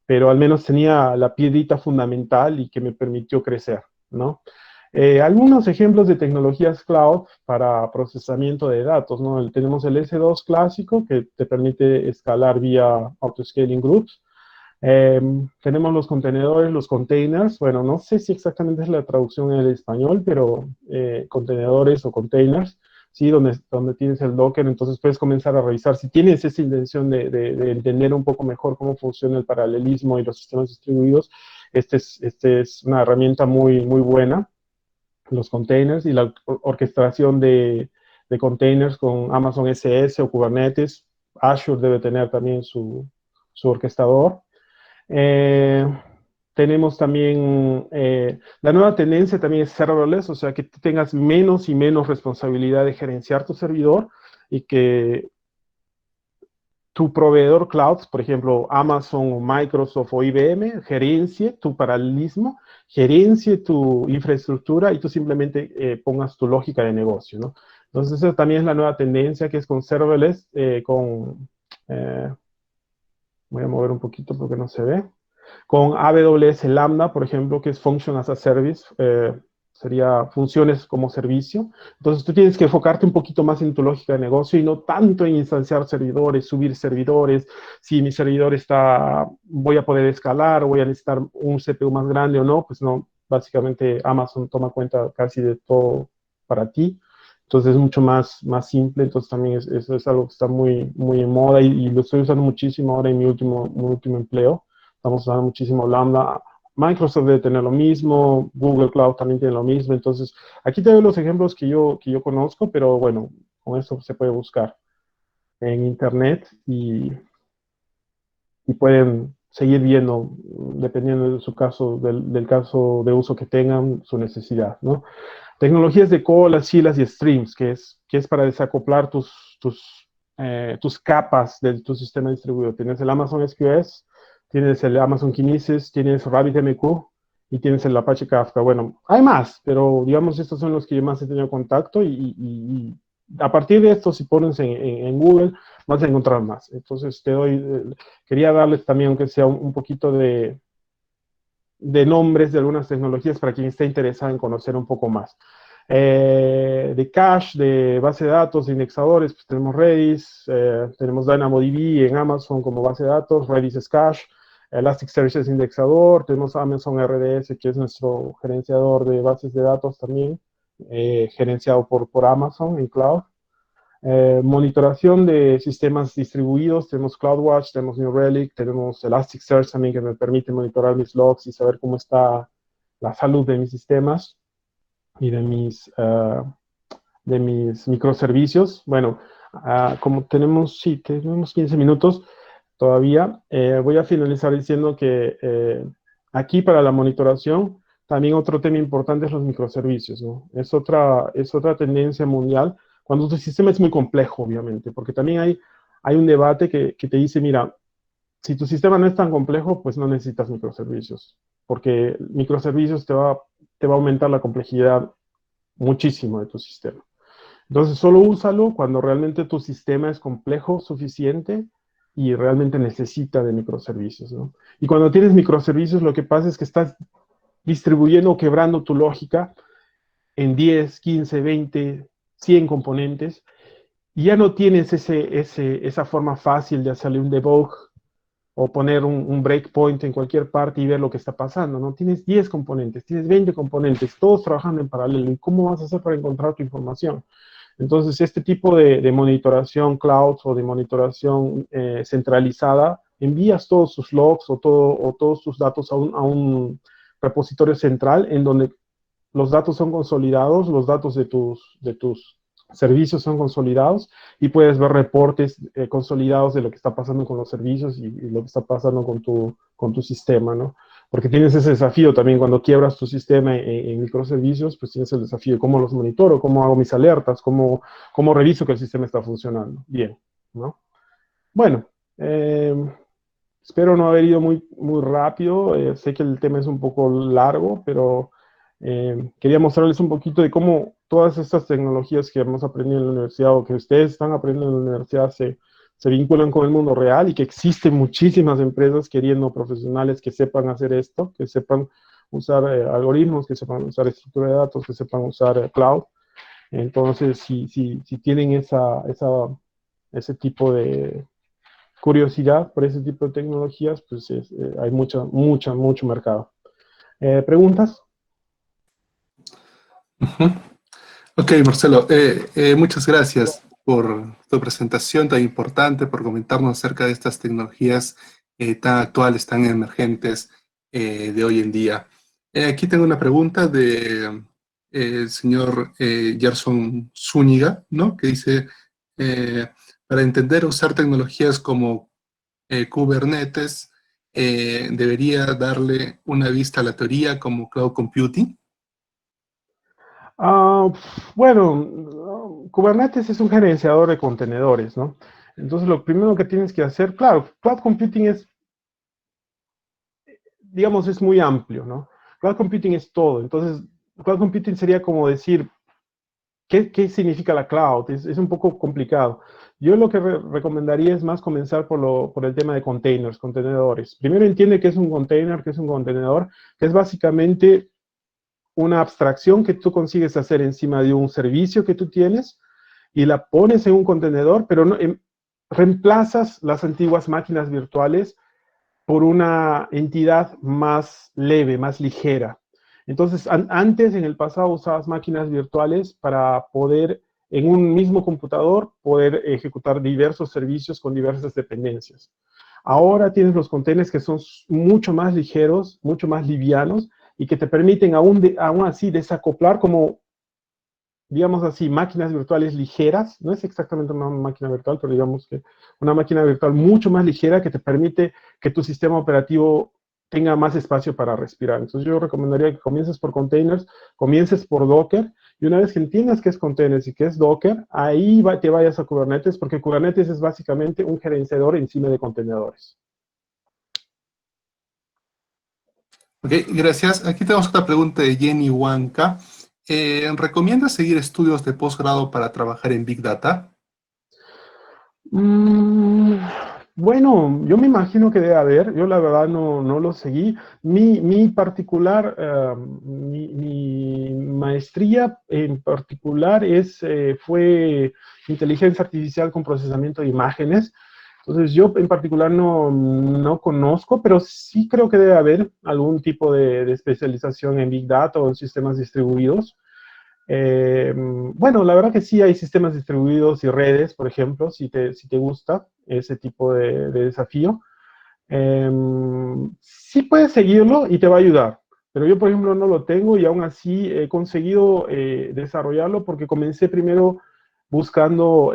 pero al menos tenía la piedrita fundamental y que me permitió crecer, ¿no? Algunos ejemplos de tecnologías cloud para procesamiento de datos, ¿no? Tenemos el S2 clásico, que te permite escalar vía autoscaling groups. Tenemos los contenedores, los containers. Bueno, no sé si exactamente es la traducción en el español, pero contenedores o containers, ¿sí? Donde tienes el Docker, entonces puedes comenzar a revisar. Si tienes esa intención de entender un poco mejor cómo funciona el paralelismo y los sistemas distribuidos, este es una herramienta muy, muy buena. Los containers y la orquestación de containers con Amazon SS o Kubernetes. Azure debe tener también su orquestador. Tenemos también, la nueva tendencia también es serverless, o sea, que tú tengas menos y menos responsabilidad de gerenciar tu servidor y que tu proveedor cloud, por ejemplo, Amazon o Microsoft o IBM, gerencie tu paralelismo, gerencie tu infraestructura y tú simplemente pongas tu lógica de negocio, ¿no? Entonces, esa también es la nueva tendencia que es con serverless, voy a mover un poquito porque no se ve, con AWS Lambda, por ejemplo, que es Function as a Service, sería funciones como servicio. Entonces tú tienes que enfocarte un poquito más en tu lógica de negocio y no tanto en instanciar servidores, subir servidores. Si mi servidor está, voy a poder escalar o voy a necesitar un CPU más grande o no, pues no. Básicamente Amazon toma cuenta casi de todo para ti. Entonces es mucho más simple. Entonces también eso es algo que está muy en moda y lo estoy usando muchísimo ahora en mi último empleo. Estamos usando muchísimo Lambda. Microsoft debe tener lo mismo, Google Cloud también tiene lo mismo. Entonces, aquí te doy los ejemplos que yo conozco, pero bueno, con esto se puede buscar en Internet y pueden seguir viendo, dependiendo de su caso, del caso de uso que tengan, su necesidad, ¿no? Tecnologías de colas, filas y streams, que es para desacoplar tus capas de tu sistema distribuido. Tienes el Amazon SQS, tienes el Amazon Kinesis, tienes RabbitMQ y tienes el Apache Kafka. Bueno, hay más, pero digamos estos son los que yo más he tenido contacto y a partir de esto, si pones en Google, vas a encontrar más. Entonces, quería darles también, aunque sea un poquito de nombres de algunas tecnologías para quien esté interesado en conocer un poco más. De cache, de base de datos, de indexadores, pues tenemos Redis, tenemos DynamoDB en Amazon como base de datos, Redis es cache, Elasticsearch es indexador, tenemos Amazon RDS, que es nuestro gerenciador de bases de datos también, gerenciado por Amazon en cloud. Monitoración de sistemas distribuidos, tenemos CloudWatch, tenemos New Relic, tenemos Elasticsearch también que me permite monitorar mis logs y saber cómo está la salud de mis sistemas y de mis microservicios. Bueno, como tenemos 15 minutos todavía, voy a finalizar diciendo que aquí para la monitoración, también otro tema importante es los microservicios, ¿no? Es otra tendencia mundial cuando tu sistema es muy complejo, obviamente, porque también hay un debate que te dice, mira, si tu sistema no es tan complejo, pues no necesitas microservicios, porque microservicios te va a aumentar la complejidad muchísimo de tu sistema. Entonces, solo úsalo cuando realmente tu sistema es complejo suficiente y realmente necesita de microservicios, ¿no? Y cuando tienes microservicios, lo que pasa es que estás distribuyendo o quebrando tu lógica en 10, 15, 20, 100 componentes y ya no tienes esa forma fácil de hacerle un debug o poner un breakpoint en cualquier parte y ver lo que está pasando, ¿no? Tienes 10 componentes, tienes 20 componentes, todos trabajando en paralelo. ¿Y cómo vas a hacer para encontrar tu información? Entonces, este tipo de monitoración cloud o de monitoración centralizada, envías todos sus logs o todos tus datos a un repositorio central en donde los datos son consolidados, los datos de tus servicios son consolidados y puedes ver reportes consolidados de lo que está pasando con los servicios y lo que está pasando con tu sistema, ¿no? Porque tienes ese desafío también cuando quiebras tu sistema en microservicios, pues tienes el desafío de cómo los monitoro, cómo hago mis alertas, cómo reviso que el sistema está funcionando bien, ¿no? Bueno, espero no haber ido muy rápido. Sé que el tema es un poco largo, pero quería mostrarles un poquito de cómo todas estas tecnologías que hemos aprendido en la universidad o que ustedes están aprendiendo en la universidad se vinculan con el mundo real y que existen muchísimas empresas queriendo profesionales que sepan hacer esto, que sepan usar algoritmos, que sepan usar estructura de datos, que sepan usar cloud. Entonces, si tienen ese tipo de curiosidad por ese tipo de tecnologías, pues hay mucho mercado. ¿Preguntas? Ujú. Ok, Marcelo, muchas gracias por tu presentación tan importante, por comentarnos acerca de estas tecnologías tan actuales, tan emergentes de hoy en día. Aquí tengo una pregunta de el señor Gerson Zúñiga, ¿no? Que dice, eh, para entender usar tecnologías como Kubernetes, debería darle una vista a la teoría como cloud computing. Bueno, Kubernetes es un gerenciador de contenedores, ¿no? Entonces, lo primero que tienes que hacer, claro, cloud computing es, digamos, es muy amplio, ¿no? Cloud computing es todo. Entonces, cloud computing sería como decir, ¿qué significa la cloud? Es un poco complicado. Yo lo que recomendaría es más comenzar por el tema de containers, contenedores. Primero entiende qué es un container, qué es un contenedor, que es básicamente una abstracción que tú consigues hacer encima de un servicio que tú tienes y la pones en un contenedor, pero no, reemplazas las antiguas máquinas virtuales por una entidad más leve, más ligera. Entonces, antes, en el pasado, usabas máquinas virtuales para poder, en un mismo computador, poder ejecutar diversos servicios con diversas dependencias. Ahora tienes los containers que son mucho más ligeros, mucho más livianos, y que te permiten aún así desacoplar como, digamos así, máquinas virtuales ligeras. No es exactamente una máquina virtual, pero digamos que una máquina virtual mucho más ligera que te permite que tu sistema operativo tenga más espacio para respirar. Entonces yo recomendaría que comiences por containers, comiences por Docker, y una vez que entiendas qué es containers y qué es Docker, ahí te vayas a Kubernetes, porque Kubernetes es básicamente un gerenciador encima de contenedores. Ok, gracias. Aquí tenemos otra pregunta de Jenny Huanca. ¿Recomiendas seguir estudios de posgrado para trabajar en Big Data? Mm, bueno, yo me imagino que debe haber, yo la verdad no lo seguí. Mi particular, mi maestría en particular fue inteligencia artificial con procesamiento de imágenes. Entonces yo en particular no conozco, pero sí creo que debe haber algún tipo de especialización en Big Data o en sistemas distribuidos. Bueno, la verdad que sí hay sistemas distribuidos y redes, por ejemplo, si te gusta ese tipo de desafío. Sí puedes seguirlo y te va a ayudar, pero yo, por ejemplo, no lo tengo y aún así he conseguido desarrollarlo porque comencé primero buscando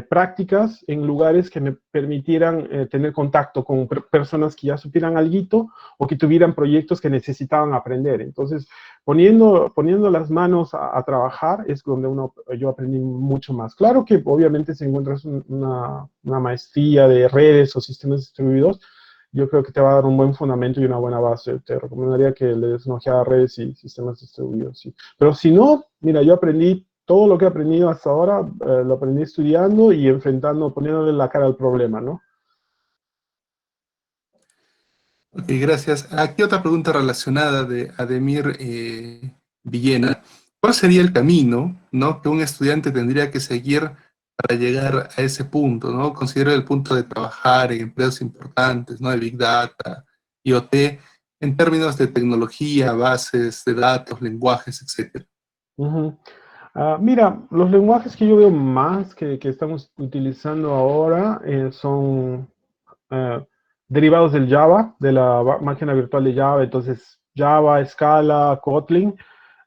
prácticas en lugares que me permitieran tener contacto con personas que ya supieran alguito o que tuvieran proyectos que necesitaban aprender. Entonces, poniendo las manos a trabajar es donde yo aprendí mucho más. Claro que obviamente si encuentras una maestría de redes o sistemas distribuidos, yo creo que te va a dar un buen fundamento y una buena base. Te recomendaría que le des una ojeada a redes y sistemas distribuidos. Sí. Pero si no, mira, yo aprendí todo lo que he aprendido hasta ahora, lo aprendí estudiando y enfrentando, poniéndole la cara al problema, ¿no? Ok, gracias. Aquí otra pregunta relacionada de Ademir Villena. ¿Cuál sería el camino, ¿no?, que un estudiante tendría que seguir para llegar a ese punto, ¿no? Considero el punto de trabajar en empresas importantes, ¿no?, de Big Data, IoT, en términos de tecnología, bases de datos, lenguajes, etcétera. Ujú. Mira, los lenguajes que yo veo más que estamos utilizando ahora son eh, derivados del Java, de la máquina virtual de Java, entonces Java, Scala, Kotlin.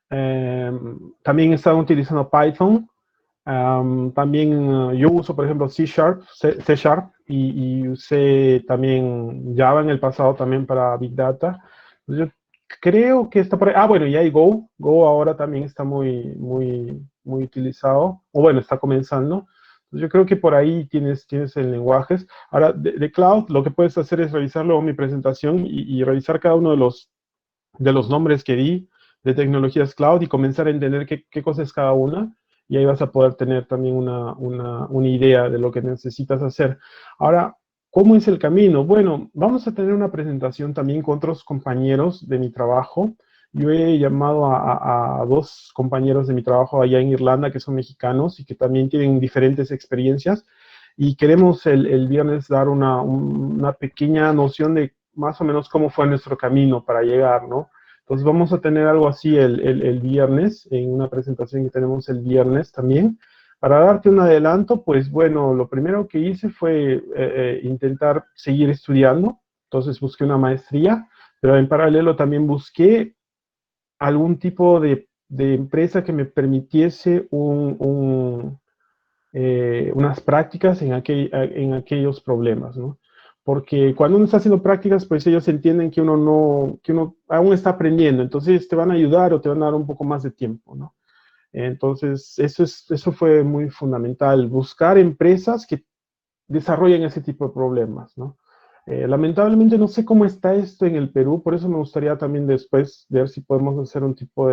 También están utilizando Python. También yo uso, por ejemplo, C Sharp, C Sharp y usé también Java en el pasado también para Big Data. Entonces, yo creo que está por ahí. Ah, bueno, y hay Go. Go ahora también está muy utilizado. O bueno, está comenzando. Entonces, yo creo que por ahí tienes el lenguajes. Ahora, de Cloud, lo que puedes hacer es revisar luego mi presentación y revisar cada uno de los nombres que di de tecnologías cloud y comenzar a entender qué cosa es cada una, y ahí vas a poder tener también una idea de lo que necesitas hacer. Ahora, ¿cómo es el camino? Bueno, vamos a tener una presentación también con otros compañeros de mi trabajo. Yo he llamado a dos compañeros de mi trabajo allá en Irlanda que son mexicanos y que también tienen diferentes experiencias, y queremos el viernes dar una pequeña noción de más o menos cómo fue nuestro camino para llegar, ¿no? Entonces vamos a tener algo así el viernes, en una presentación que tenemos el viernes también. Para darte un adelanto, pues bueno, lo primero que hice fue intentar seguir estudiando, entonces busqué una maestría, pero en paralelo también busqué algún tipo de empresa que me permitiese unas prácticas en aquellos problemas, ¿no? Porque cuando uno está haciendo prácticas, pues ellos entienden que uno no, que uno aún está aprendiendo, entonces te van a ayudar o te van a dar un poco más de tiempo, ¿no? Entonces, eso fue muy fundamental, buscar empresas que desarrollen ese tipo de problemas, ¿no? Lamentablemente no sé cómo está esto en el Perú, por eso me gustaría también después ver si podemos hacer un tipo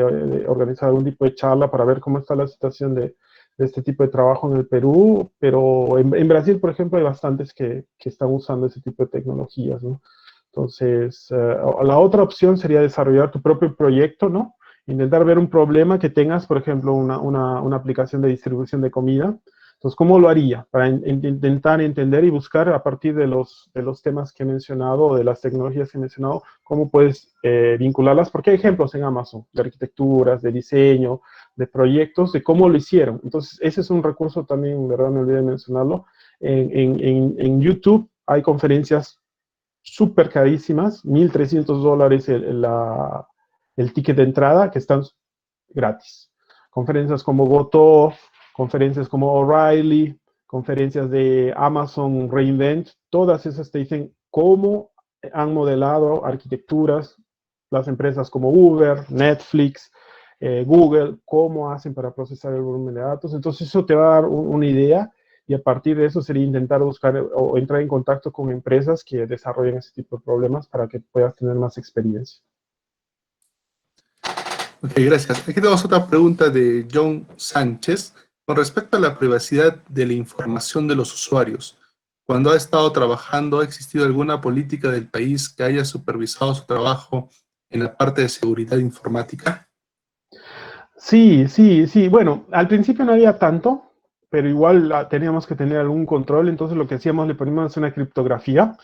organizar algún tipo de charla para ver cómo está la situación de este tipo de trabajo en el Perú, pero en Brasil, por ejemplo, hay bastantes que están usando ese tipo de tecnologías, ¿no? Entonces, la otra opción sería desarrollar tu propio proyecto, ¿no? Intentar ver un problema que tengas, por ejemplo, una aplicación de distribución de comida. Entonces, ¿cómo lo haría? Para intentar entender y buscar a partir de los temas que he mencionado, o de las tecnologías que he mencionado, cómo puedes vincularlas, porque hay ejemplos en Amazon de arquitecturas, de diseño, de proyectos, de cómo lo hicieron. Entonces, ese es un recurso también, ¿verdad? Me olvidé de mencionarlo. En YouTube hay conferencias súper carísimas, $1,300 el ticket de entrada, que están gratis. Conferencias como Goto, conferencias como O'Reilly, conferencias de Amazon Reinvent, todas esas te dicen cómo han modelado arquitecturas, las empresas como Uber, Netflix, Google, cómo hacen para procesar el volumen de datos. Entonces eso te va a dar una idea y a partir de eso sería intentar buscar o entrar en contacto con empresas que desarrollen ese tipo de problemas para que puedas tener más experiencia. Ok, gracias. Aquí tenemos otra pregunta de John Sánchez con respecto a la privacidad de la información de los usuarios. Cuando ha estado trabajando, ¿ha existido alguna política del país que haya supervisado su trabajo en la parte de seguridad informática? Sí, sí, sí. Bueno, al principio no había tanto, pero igual teníamos que tener algún control. Entonces lo que hacíamos, le poníamos una criptografía.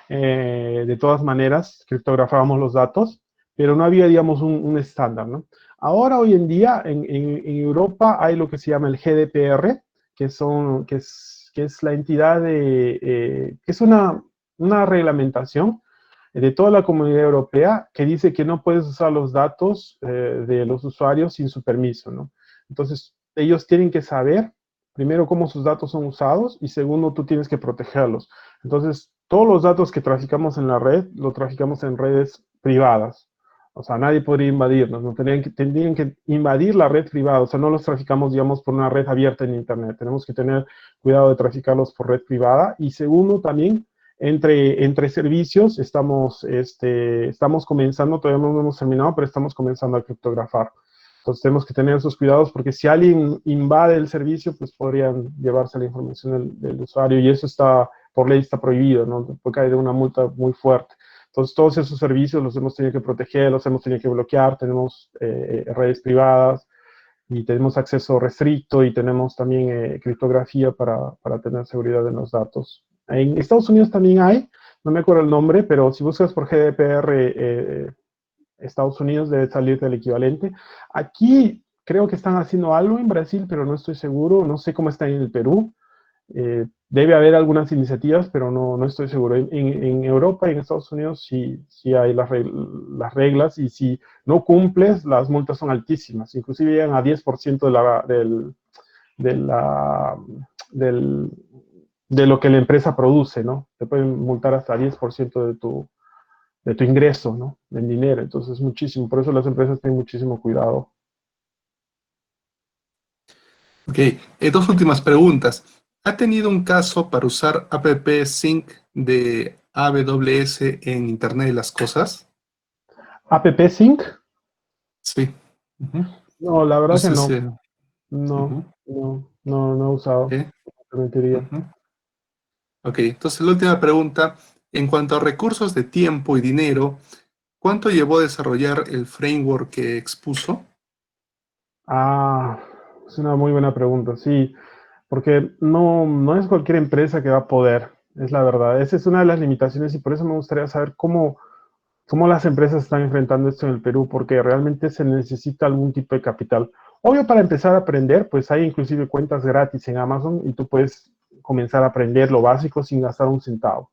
De todas maneras, criptografábamos los datos, pero no había, digamos, un estándar, ¿no? Ahora, hoy en día, en Europa hay lo que se llama el GDPR, que es la entidad que es una reglamentación de toda la comunidad europea que dice que no puedes usar los datos de los usuarios sin su permiso, ¿no? Entonces, ellos tienen que saber, primero, cómo sus datos son usados y segundo, tú tienes que protegerlos. Entonces, todos los datos que traficamos en la red, lo traficamos en redes privadas. O sea, nadie podría invadirnos, no tendrían que invadir la red privada, o sea, no los traficamos, digamos, por una red abierta en Internet. Tenemos que tener cuidado de traficarlos por red privada. Y segundo, también, entre servicios, estamos comenzando, todavía no hemos terminado, pero estamos comenzando a criptografar. Entonces tenemos que tener esos cuidados porque si alguien invade el servicio, pues podrían llevarse la información del usuario y eso está, por ley está prohibido, ¿no? Puede caer de una multa muy fuerte. Entonces todos esos servicios los hemos tenido que proteger, los hemos tenido que bloquear, tenemos redes privadas y tenemos acceso restricto y tenemos también criptografía para tener seguridad en los datos. En Estados Unidos también hay, no me acuerdo el nombre, pero si buscas por GDPR Estados Unidos debe salir del equivalente. Aquí creo que están haciendo algo en Brasil, pero no estoy seguro. No sé cómo está en el Perú. Debe haber algunas iniciativas, pero no estoy seguro. En Europa y en Estados Unidos sí hay las reglas y si no cumples, las multas son altísimas. Inclusive llegan a 10% de, la, del, de lo que la empresa produce, ¿no? Te pueden multar hasta 10% de tu ingreso, ¿no? En dinero. Entonces, muchísimo. Por eso las empresas tienen muchísimo cuidado. Ok, dos últimas preguntas. ¿Ha tenido un caso para usar App Sync de AWS en Internet de las Cosas? ¿App Sync? Sí. Ujú. No, la No verdad que sé no. si... No, ujú. no he usado. Ok. Te mentiría. Ujú. Ok, entonces la última pregunta. En cuanto a recursos de tiempo y dinero, ¿cuánto llevó a desarrollar el framework que expuso? Ah, es una muy buena pregunta, sí. Porque no es cualquier empresa que va a poder, es la verdad. Esa es una de las limitaciones y por eso me gustaría saber cómo las empresas están enfrentando esto en el Perú, porque realmente se necesita algún tipo de capital. Obvio, para empezar a aprender, pues hay inclusive cuentas gratis en Amazon y tú puedes comenzar a aprender lo básico sin gastar un centavo.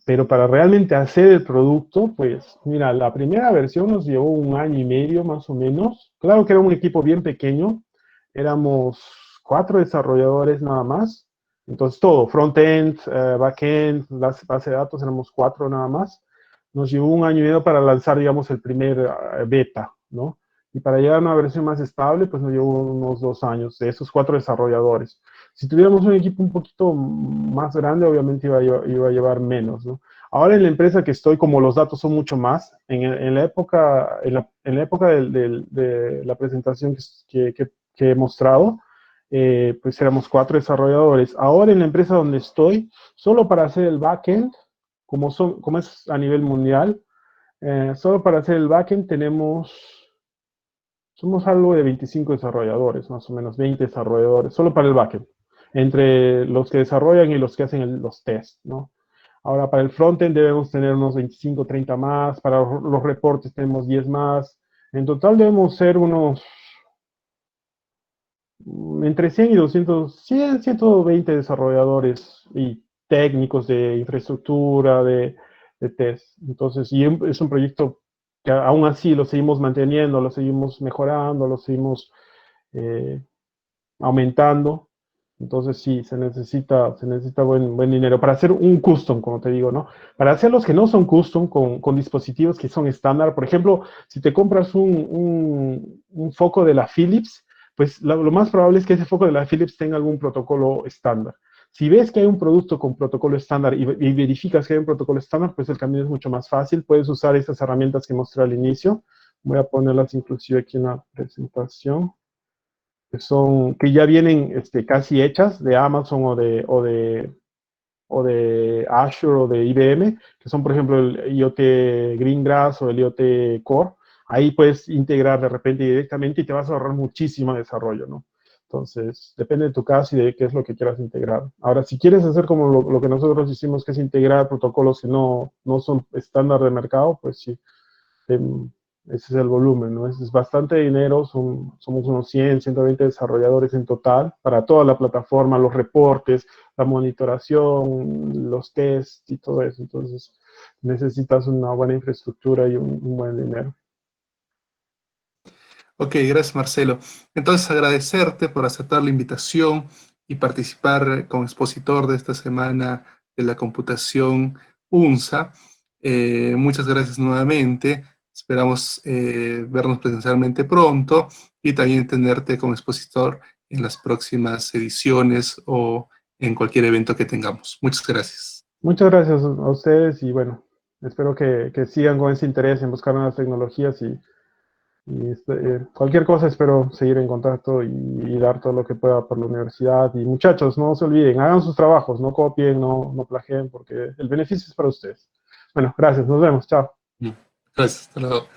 Pero para realmente hacer el producto, pues mira, la primera versión nos llevó 1 año y medio más o menos. Claro que era un equipo bien pequeño, éramos 4 desarrolladores nada más. Entonces todo, front-end, back-end, base de datos, éramos 4 nada más. Nos llevó 1 año y medio para lanzar, digamos, el primer beta, ¿no? Y para llegar a una versión más estable, pues nos llevó unos 2 años de esos 4 desarrolladores. Si tuviéramos un equipo un poquito más grande, obviamente iba a llevar menos, ¿no? Ahora en la empresa que estoy, como los datos son mucho más, en la época, en la época de la presentación que he mostrado, pues éramos 4 desarrolladores. Ahora en la empresa donde estoy, solo para hacer el backend, como es a nivel mundial, solo para hacer el backend somos algo de 25 desarrolladores, más o menos 20 desarrolladores, solo para el backend, entre los que desarrollan y los que hacen los tests, ¿no? Ahora, para el frontend debemos tener unos 25, 30 más, para los reportes tenemos 10 más. En total debemos ser unos entre 100 y 200, 100, 120 desarrolladores y técnicos de infraestructura, de test. Entonces, y es un proyecto que aún así lo seguimos manteniendo, lo seguimos mejorando, lo seguimos eh, aumentando. Entonces sí, se necesita buen dinero para hacer un custom, como te digo, ¿no? Para hacer los que no son custom con dispositivos que son estándar, por ejemplo, si te compras un foco de la Philips, pues lo más probable es que ese foco de la Philips tenga algún protocolo estándar. Si ves que hay un producto con protocolo estándar y verificas que hay un protocolo estándar, pues el camino es mucho más fácil. Puedes usar estas herramientas que mostré al inicio. Voy a ponerlas inclusive aquí en la presentación que ya vienen casi hechas de Amazon o de Azure o de IBM, que son, por ejemplo, el IoT Greengrass o el IoT Core. Ahí puedes integrar de repente directamente y te vas a ahorrar muchísimo desarrollo, ¿no? Entonces, depende de tu caso y de qué es lo que quieras integrar. Ahora, si quieres hacer como lo que nosotros hicimos, que es integrar protocolos que no son estándar de mercado, pues sí, ese es el volumen, ¿no? Es bastante dinero, somos unos 100, 120 desarrolladores en total para toda la plataforma, los reportes, la monitoración, los tests y todo eso. Entonces, necesitas una buena infraestructura y un buen dinero. Ok, gracias Marcelo. Entonces agradecerte por aceptar la invitación y participar como expositor de esta semana de la computación UNSA. Muchas gracias nuevamente. Esperamos vernos presencialmente pronto y también tenerte como expositor en las próximas ediciones o en cualquier evento que tengamos. Muchas gracias. Muchas gracias a ustedes y bueno, espero que sigan con ese interés en buscar nuevas tecnologías y cualquier cosa espero seguir en contacto y dar todo lo que pueda por la universidad. Y muchachos, no se olviden, hagan sus trabajos, no copien, no plagien, porque el beneficio es para ustedes. Bueno, gracias, nos vemos, chao. Gracias, hasta luego.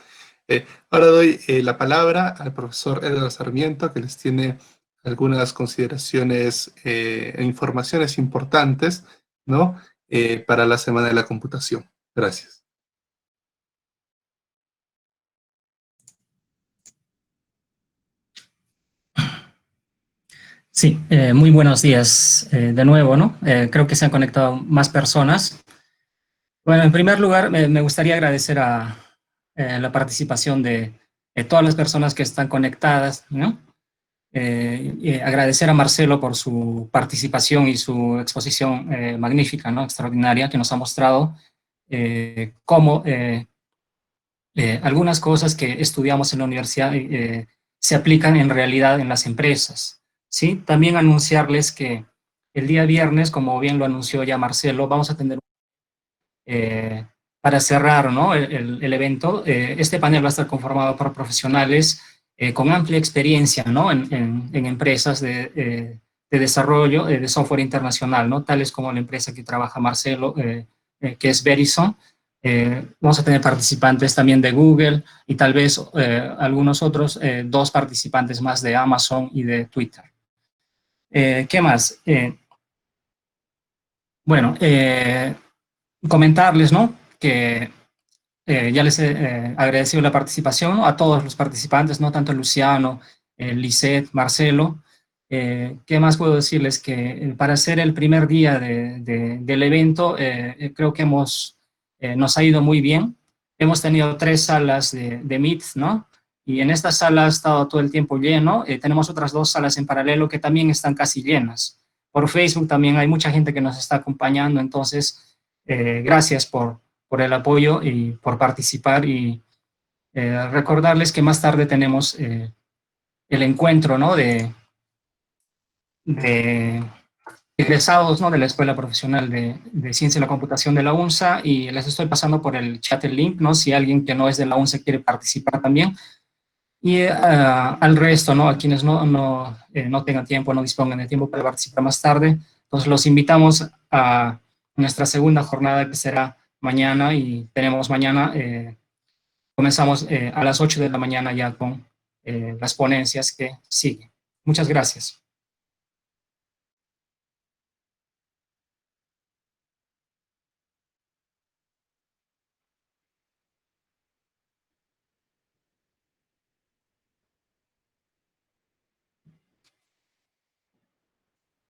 Ahora doy la palabra al profesor Edgar Sarmiento, que les tiene algunas consideraciones e informaciones importantes, ¿no? Para la Semana de la Computación. Gracias. Sí, muy buenos días de nuevo, ¿no? Creo que se han conectado más personas. Bueno, en primer lugar, me gustaría agradecer a la participación de todas las personas que están conectadas, ¿no? Agradecer a Marcelo por su participación y su exposición magnífica, ¿no? Extraordinaria, que nos ha mostrado cómo algunas cosas que estudiamos en la universidad se aplican en realidad en las empresas, ¿sí? También anunciarles que el día viernes, como bien lo anunció ya Marcelo, vamos a tener para cerrar, ¿no? el evento. Este panel va a estar conformado por profesionales con amplia experiencia, ¿no? en empresas de desarrollo de software internacional, ¿no? Tales como la empresa que trabaja Marcelo, que es Verizon. Vamos a tener participantes también de Google y tal vez algunos otros, 2 participantes más de Amazon y de Twitter. ¿Qué más? Bueno, comentarles, ¿no? Que ya les he agradecido la participación, ¿no? A todos los participantes, no tanto Luciano, Lisette, Marcelo. ¿Qué más puedo decirles? Que para ser el primer día del evento, creo que nos ha ido muy bien. Hemos tenido 3 salas de Meet, ¿no? Y en esta sala ha estado todo el tiempo lleno. Tenemos otras 2 salas en paralelo que también están casi llenas. Por Facebook también hay mucha gente que nos está acompañando, entonces gracias por el apoyo y por participar y recordarles que más tarde tenemos el encuentro, ¿no?, de egresados, ¿no?, de la Escuela Profesional de Ciencia de la Computación de la UNSA, y les estoy pasando por el chat el link, ¿no?, si alguien que no es de la UNSA quiere participar también. Y al resto, ¿no?, a quienes no tengan tiempo, no dispongan de tiempo para participar más tarde, entonces los invitamos a nuestra segunda jornada, que será mañana, y tenemos mañana, comenzamos a las 8 de la mañana ya con las ponencias que siguen. Muchas gracias.